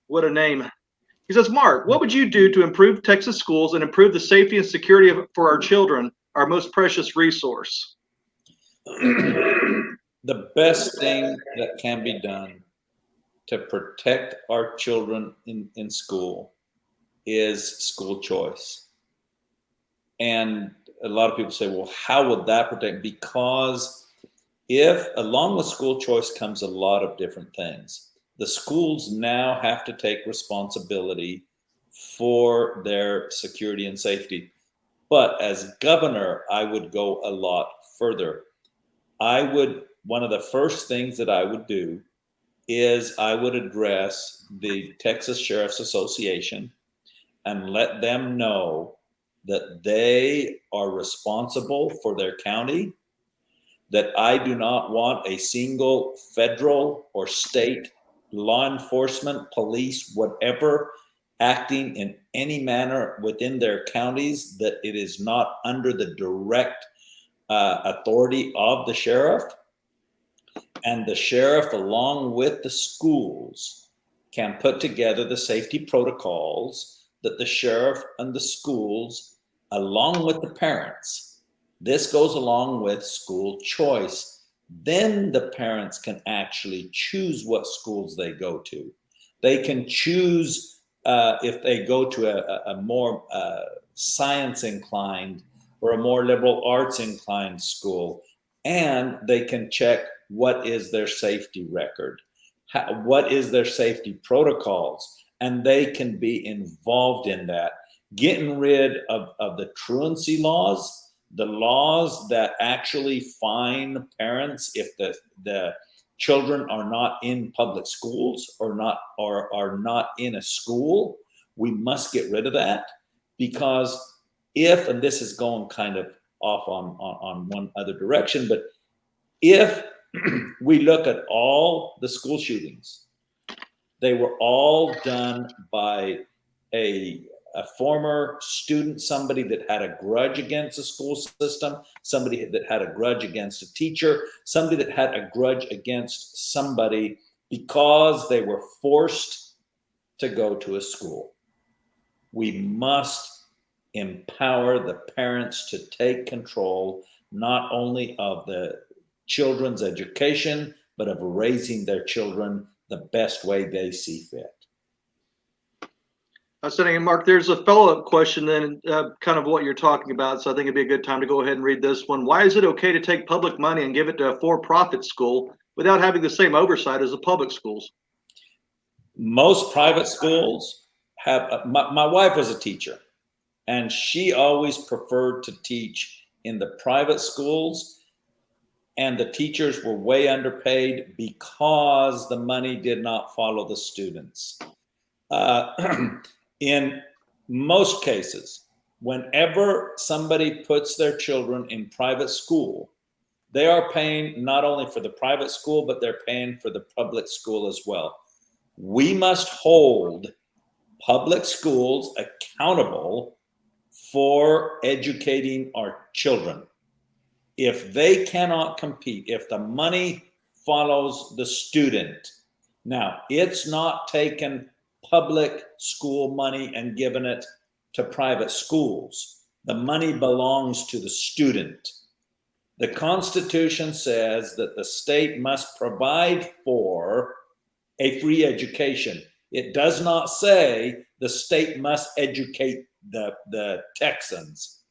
What a name. He says, Mark, what would you do to improve Texas schools and improve the safety and security for our children, our most precious resource? The best thing that can be done to protect our children in school is school choice. And a lot of people say, well, how would that protect? Because if along with school choice comes a lot of different things. The schools now have to take responsibility for their security and safety. But as governor, I would go a lot further. One of the first things that I would do is I would address the Texas Sheriff's Association and let them know that they are responsible for their county, that I do not want a single federal or state law enforcement, police, whatever, acting in any manner within their counties, that it is not under the direct authority of the sheriff. And the sheriff, along with the schools, can put together the safety protocols that the sheriff and the schools, along with the parents, this goes along with school choice. Then the parents can actually choose what schools they go to. They can choose if they go to a more science inclined or a more liberal arts inclined school, and they can check what is their safety record, what is their safety protocols, and they can be involved in that. Getting rid of the truancy laws, the laws that actually fine parents if the children are not in public schools or are not in a school. We must get rid of that, because if, and this is going kind of off on one other direction, but if we look at all the school shootings, they were all done by a former student, somebody that had a grudge against the school system, somebody that had a grudge against a teacher, somebody that had a grudge against somebody because they were forced to go to a school. We must empower the parents to take control, not only of the children's education, but of raising their children the best way they see fit. Outstanding. Mark, there's a follow-up question then, kind of what you're talking about, so I think it'd be a good time to go ahead and read this one. Why is it okay to take public money and give it to a for-profit school without having the same oversight as the public schools? Most private schools have, my wife was a teacher, and she always preferred to teach in the private schools, and the teachers were way underpaid because the money did not follow the students. In most cases, whenever somebody puts their children in private school, they are paying not only for the private school, but they're paying for the public school as well. We must hold public schools accountable for educating our children. If they cannot compete, if the money follows the student, now it's not taken public school money and given it to private schools. The money belongs to the student. The Constitution says that the state must provide for a free education. It does not say the state must educate the Texans.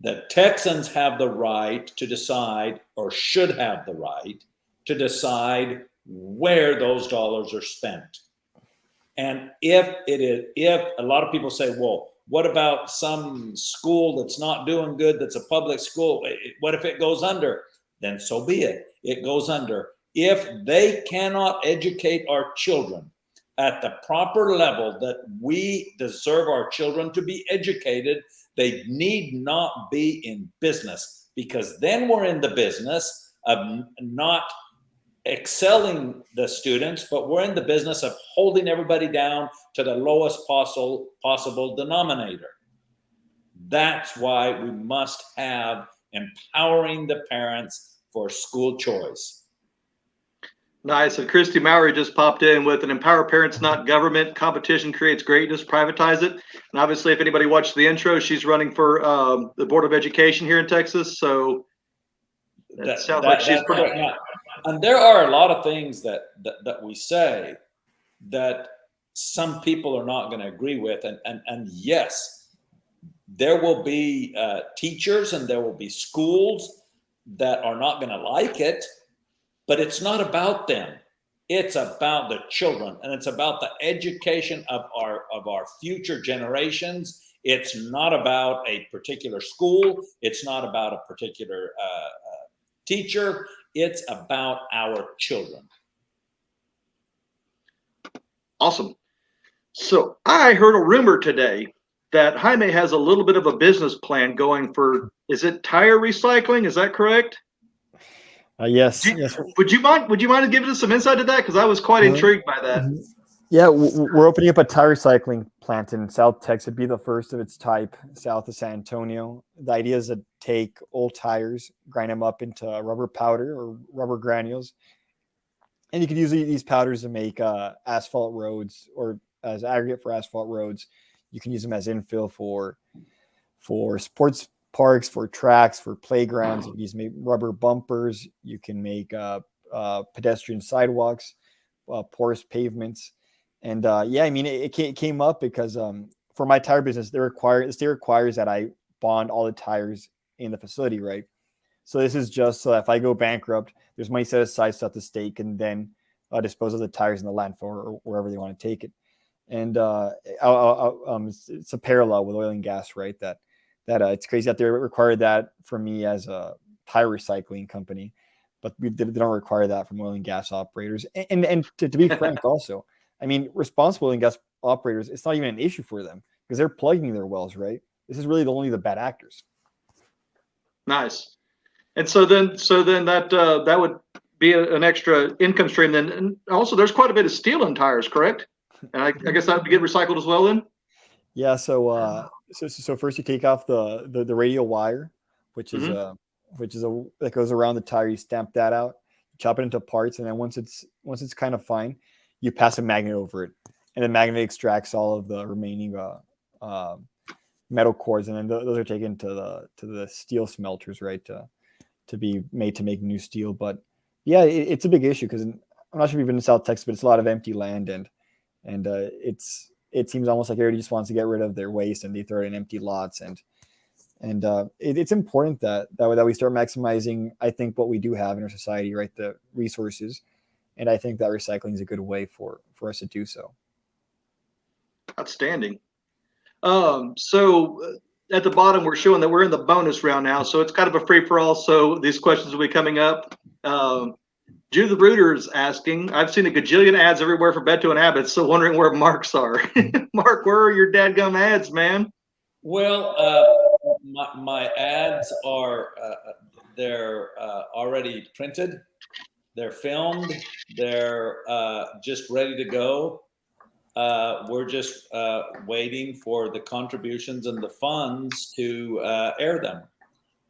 The Texans have the right to decide, or should have the right to decide, where those dollars are spent. And if a lot of people say, well, what about some school that's not doing good, that's a public school? What if it goes under? Then so be it. It goes under. If they cannot educate our children at the proper level that we deserve our children to be educated. They need not be in business, because then we're in the business of not excelling the students, but we're in the business of holding everybody down to the lowest possible denominator. That's why we must have empowering the parents for school choice. Nice. And Christy Mowry just popped in with an empower parents, not government. Competition creates greatness. Privatize it. And obviously, if anybody watched the intro, she's running for the Board of Education here in Texas. So it sounds like she's pretty. Right. And there are a lot of things that we say that some people are not going to agree with. And yes, there will be teachers and there will be schools that are not going to like it. But it's not about them. It's about the children, and it's about the education of our future generations. It's not about a particular school. It's not about a particular teacher. It's about our children. Awesome. So I heard a rumor today that Jaime has a little bit of a business plan going for, is it tire recycling? Is that correct? Yes. Would you mind giving us some insight to that? Because I was quite intrigued by that. Yeah, we're opening up a tire recycling plant in South Texas. It'd be the first of its type south of San Antonio. The idea is to take old tires, grind them up into rubber powder or rubber granules, and you could use these powders to make asphalt roads, or as aggregate for asphalt roads. You can use them as infill for sports parks, for tracks, for playgrounds. You can use rubber bumpers. You can make pedestrian sidewalks, porous pavements. And it came up because for my tire business, the state requires that I bond all the tires in the facility, right? So this is just so if I go bankrupt, there's money set aside so that the state can then dispose of the tires in the landfill or wherever they want to take it. And it's a parallel with oil and gas, right? That it's crazy that they require that from me as a tire recycling company, but they don't require that from oil and gas operators. And to be frank, also, I mean, responsible oil and gas operators, it's not even an issue for them because they're plugging their wells, right? This is really only the bad actors. Nice. And so then that would be an extra income stream. Then, and also there's quite a bit of steel in tires, correct? And I guess that would get recycled as well then. Yeah. So first you take off the radial wire, which is that goes around the tire. You stamp that out, chop it into parts, and then once it's kind of fine, you pass a magnet over it, and the magnet extracts all of the remaining metal cores, and then those are taken to the steel smelters, right, to be made to make new steel. But yeah, it's a big issue because I'm not sure if you've been in South Texas, but it's a lot of empty land, and it seems almost like everybody just wants to get rid of their waste and they throw it in empty lots. And it's important that we start maximizing, I think, what we do have in our society, right? The resources. And I think that recycling is a good way for us to do so. Outstanding. So at the bottom, we're showing that we're in the bonus round now. So it's kind of a free for all. So these questions will be coming up. Judith Reuter is asking, I've seen a gajillion ads everywhere for Beto and Abbott, so wondering where Mark's are. Mark, where are your dadgum ads, man? Well, my ads are, they're already printed. They're filmed. They're just ready to go. We're just waiting for the contributions and the funds to air them,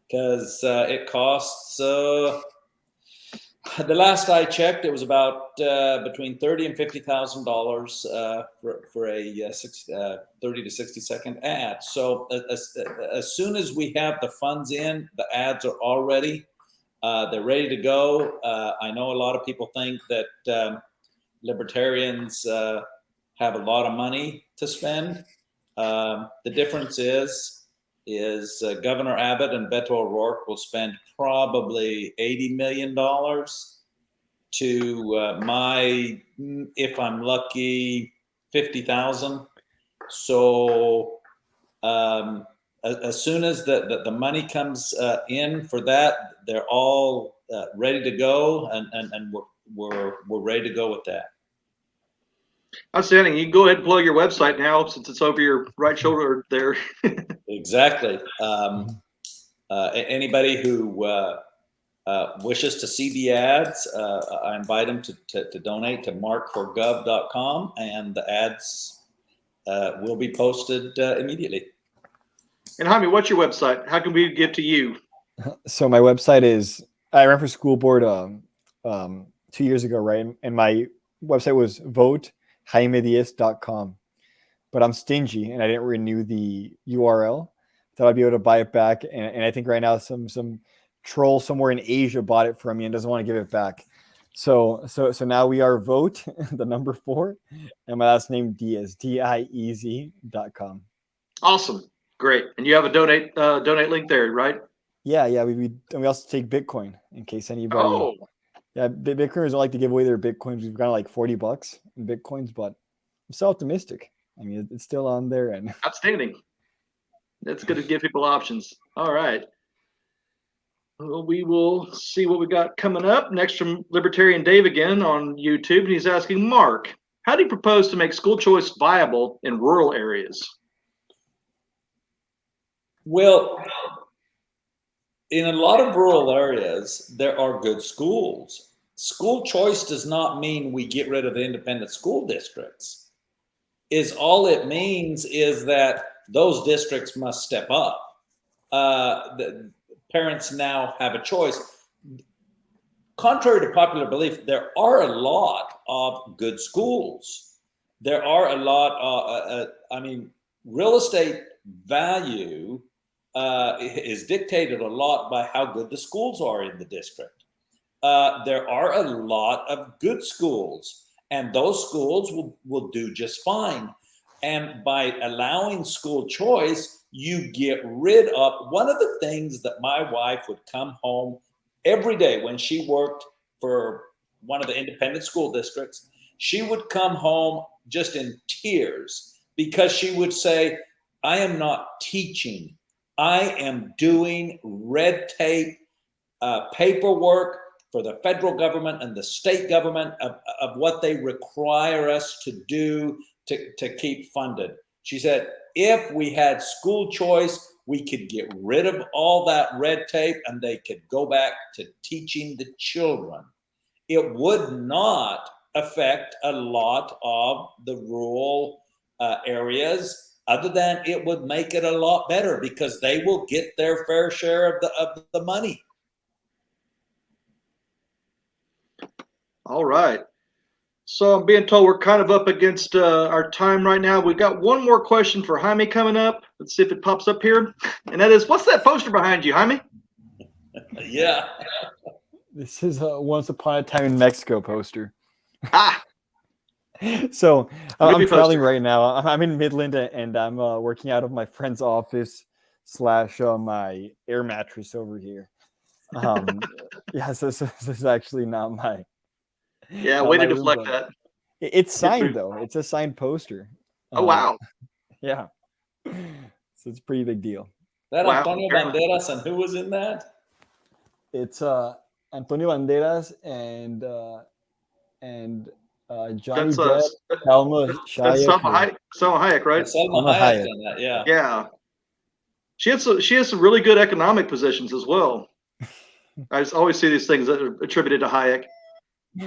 because it costs, the last I checked, it was about between $30,000 and $50,000 for a 30 to 60 second ad. So as soon as we have the funds in, the ads are all ready. They're ready to go. I know a lot of people think that libertarians have a lot of money to spend. The difference is Governor Abbott and Beto O'Rourke will spend probably $80 million to my, if I'm lucky, 50,000. So as soon as the money comes in for that, they're all ready to go, and we're ready to go with that. Outstanding. You can go ahead and plug your website now since it's over your right shoulder there. Exactly. Anybody who wishes to see the ads, I invite them to donate to markforgov.com, and the ads will be posted immediately. And Jaime, what's your website? How can we get to you? So my website is, I ran for school board 2 years ago, right? And my website was votejamediez.com. But I'm stingy and I didn't renew the URL. Thought I'd be able to buy it back. And I think right now some troll somewhere in Asia bought it from me and doesn't want to give it back. So now we are vote, the number 4, and my last name Diez, Diez.com. Awesome. Great. And you have a donate link there, right? Yeah. We also take Bitcoin in case anybody. Oh. Yeah, Bitcoiners don't like to give away their Bitcoins. We've got like $40 in Bitcoins, but I'm so optimistic. I mean, it's still on there. And outstanding. That's good to give people options. All right. Well, we will see what we got coming up next from Libertarian Dave again on YouTube. And he's asking, Mark, how do you propose to make school choice viable in rural areas? Well, in a lot of rural areas, there are good schools. School choice does not mean we get rid of the independent school districts. All it means is that those districts must step up. The parents now have a choice. Contrary to popular belief, there are a lot of good schools. There are a lot real estate value is dictated a lot by how good the schools are in the district. There are a lot of good schools, and those schools will do just fine. And by allowing school choice, you get rid of one of the things that my wife would come home every day when she worked for one of the independent school districts. She would come home just in tears because she would say, I am not teaching. I am doing red tape, paperwork for the federal government and the state government of what they require us to do to keep funded. She said, if we had school choice, we could get rid of all that red tape and they could go back to teaching the children. It would not affect a lot of the rural areas, other than it would make it a lot better because they will get their fair share of the money. All right. So I'm being told we're kind of up against our time right now. We got one more question for Jaime coming up. Let's see if it pops up here. And that is, what's that poster behind you, Jaime? Yeah. This is a Once Upon a Time in Mexico poster. Ah. So I'm traveling right now. I'm in Midland and I'm working out of my friend's office / my air mattress over here. Yeah, so this is actually not my. Yeah, way to deflect that. It's signed though. It's a signed poster. Oh wow. Yeah. So it's a pretty big deal. That Antonio Banderas, and who was in that? It's Antonio Banderas and Johnny Depp, Salma Hayek. Salma Hayek, right? Salma Hayek in that, yeah. Yeah. She has some really good economic positions as well. I just always see these things that are attributed to Hayek.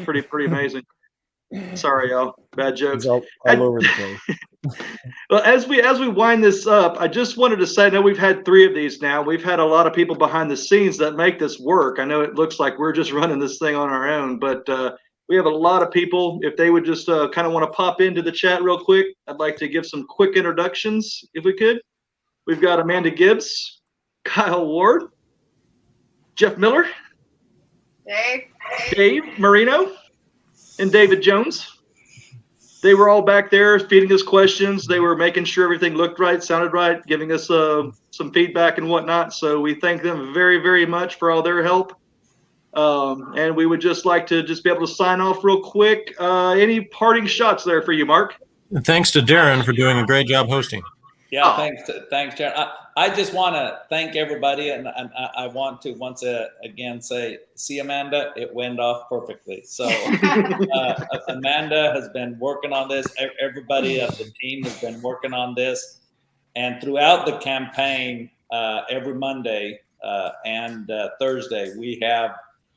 Pretty amazing. Sorry, y'all. Bad jokes. All over the place. Well, as we wind this up, I just wanted to say, I know we've had 3 of these now. We've had a lot of people behind the scenes that make this work. I know it looks like we're just running this thing on our own, but we have a lot of people. If they would just kind of want to pop into the chat real quick, I'd like to give some quick introductions, if we could. We've got Amanda Gibbs, Kyle Ward, Jeff Miller, Dave Marino, and David Jones. They were all back there feeding us questions. They were making sure everything looked right, sounded right, giving us some feedback and whatnot. So we thank them very, very much for all their help. And we would just like to just be able to sign off real quick. Any parting shots there for you, Mark? Thanks to Darren for doing a great job hosting. Yeah, thanks, Darren. I just want to thank everybody, and I want to once again say, see, Amanda, it went off perfectly. So Amanda has been working on this. Everybody of the team has been working on this, and throughout the campaign, every Monday and Thursday, we have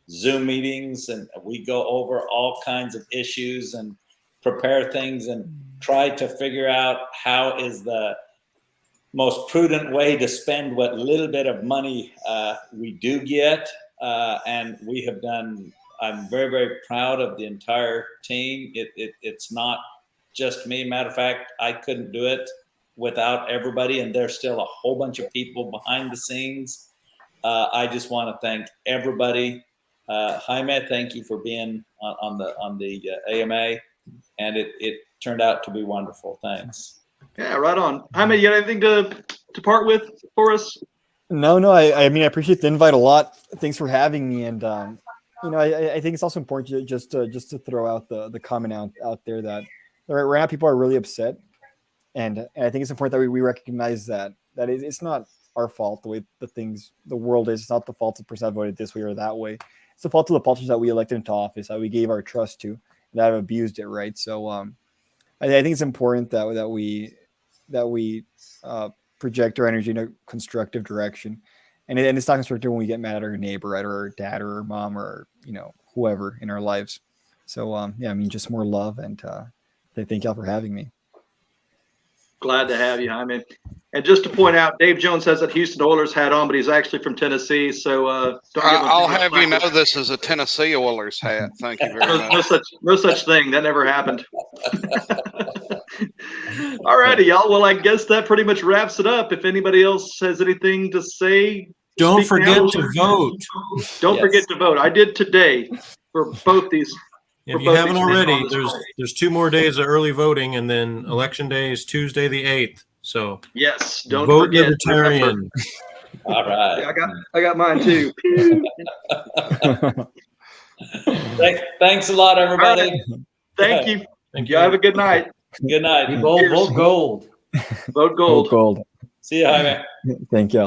Zoom meetings, and we go over all kinds of issues and prepare things and try to figure out how is the most prudent way to spend what little bit of money we do get. And we have done, I'm very, very proud of the entire team. It's not just me. Matter of fact, I couldn't do it without everybody, and there's still a whole bunch of people behind the scenes. I just want to thank everybody. Jaime, thank you for being on the AMA, and it turned out to be wonderful. Thanks. Yeah, right on. Jaime, you got anything to part with for us? No. I mean, I appreciate the invite a lot. Thanks for having me. And I think it's also important just to throw out the comment out there that right now people are really upset, and I think it's important that we recognize that it's not our fault the way the world is. It's not the fault of the person that voted this way or that way. It's the fault of the politicians that we elected into office, that we gave our trust to, that have abused it. Right. So I think it's important that we project our energy in a constructive direction, and it's not constructive when we get mad at our neighbor, right, or our dad or our mom or whoever in our lives. So I mean, just more love, and thank y'all for having me. Glad to have you, Jaime. And just to point out, Dave Jones has that Houston Oilers hat on, but he's actually from Tennessee. So I'll have you know this is a Tennessee Oilers hat. Thank you very much. No such thing. That never happened. All righty, y'all. Well, I guess that pretty much wraps it up. If anybody else has anything to say, don't forget to vote. Don't forget to vote. I did today for both these. If you haven't already, there's 2 more days of early voting, and then election day is Tuesday the 8th. So yes, don't vote forget. Libertarian. All right. Yeah, I got mine too. Thanks a lot, everybody. Right. Thank you. Thank you. Have a good night. Good night. Vote gold. Vote gold. Gold. See you, Jaime. Thank you.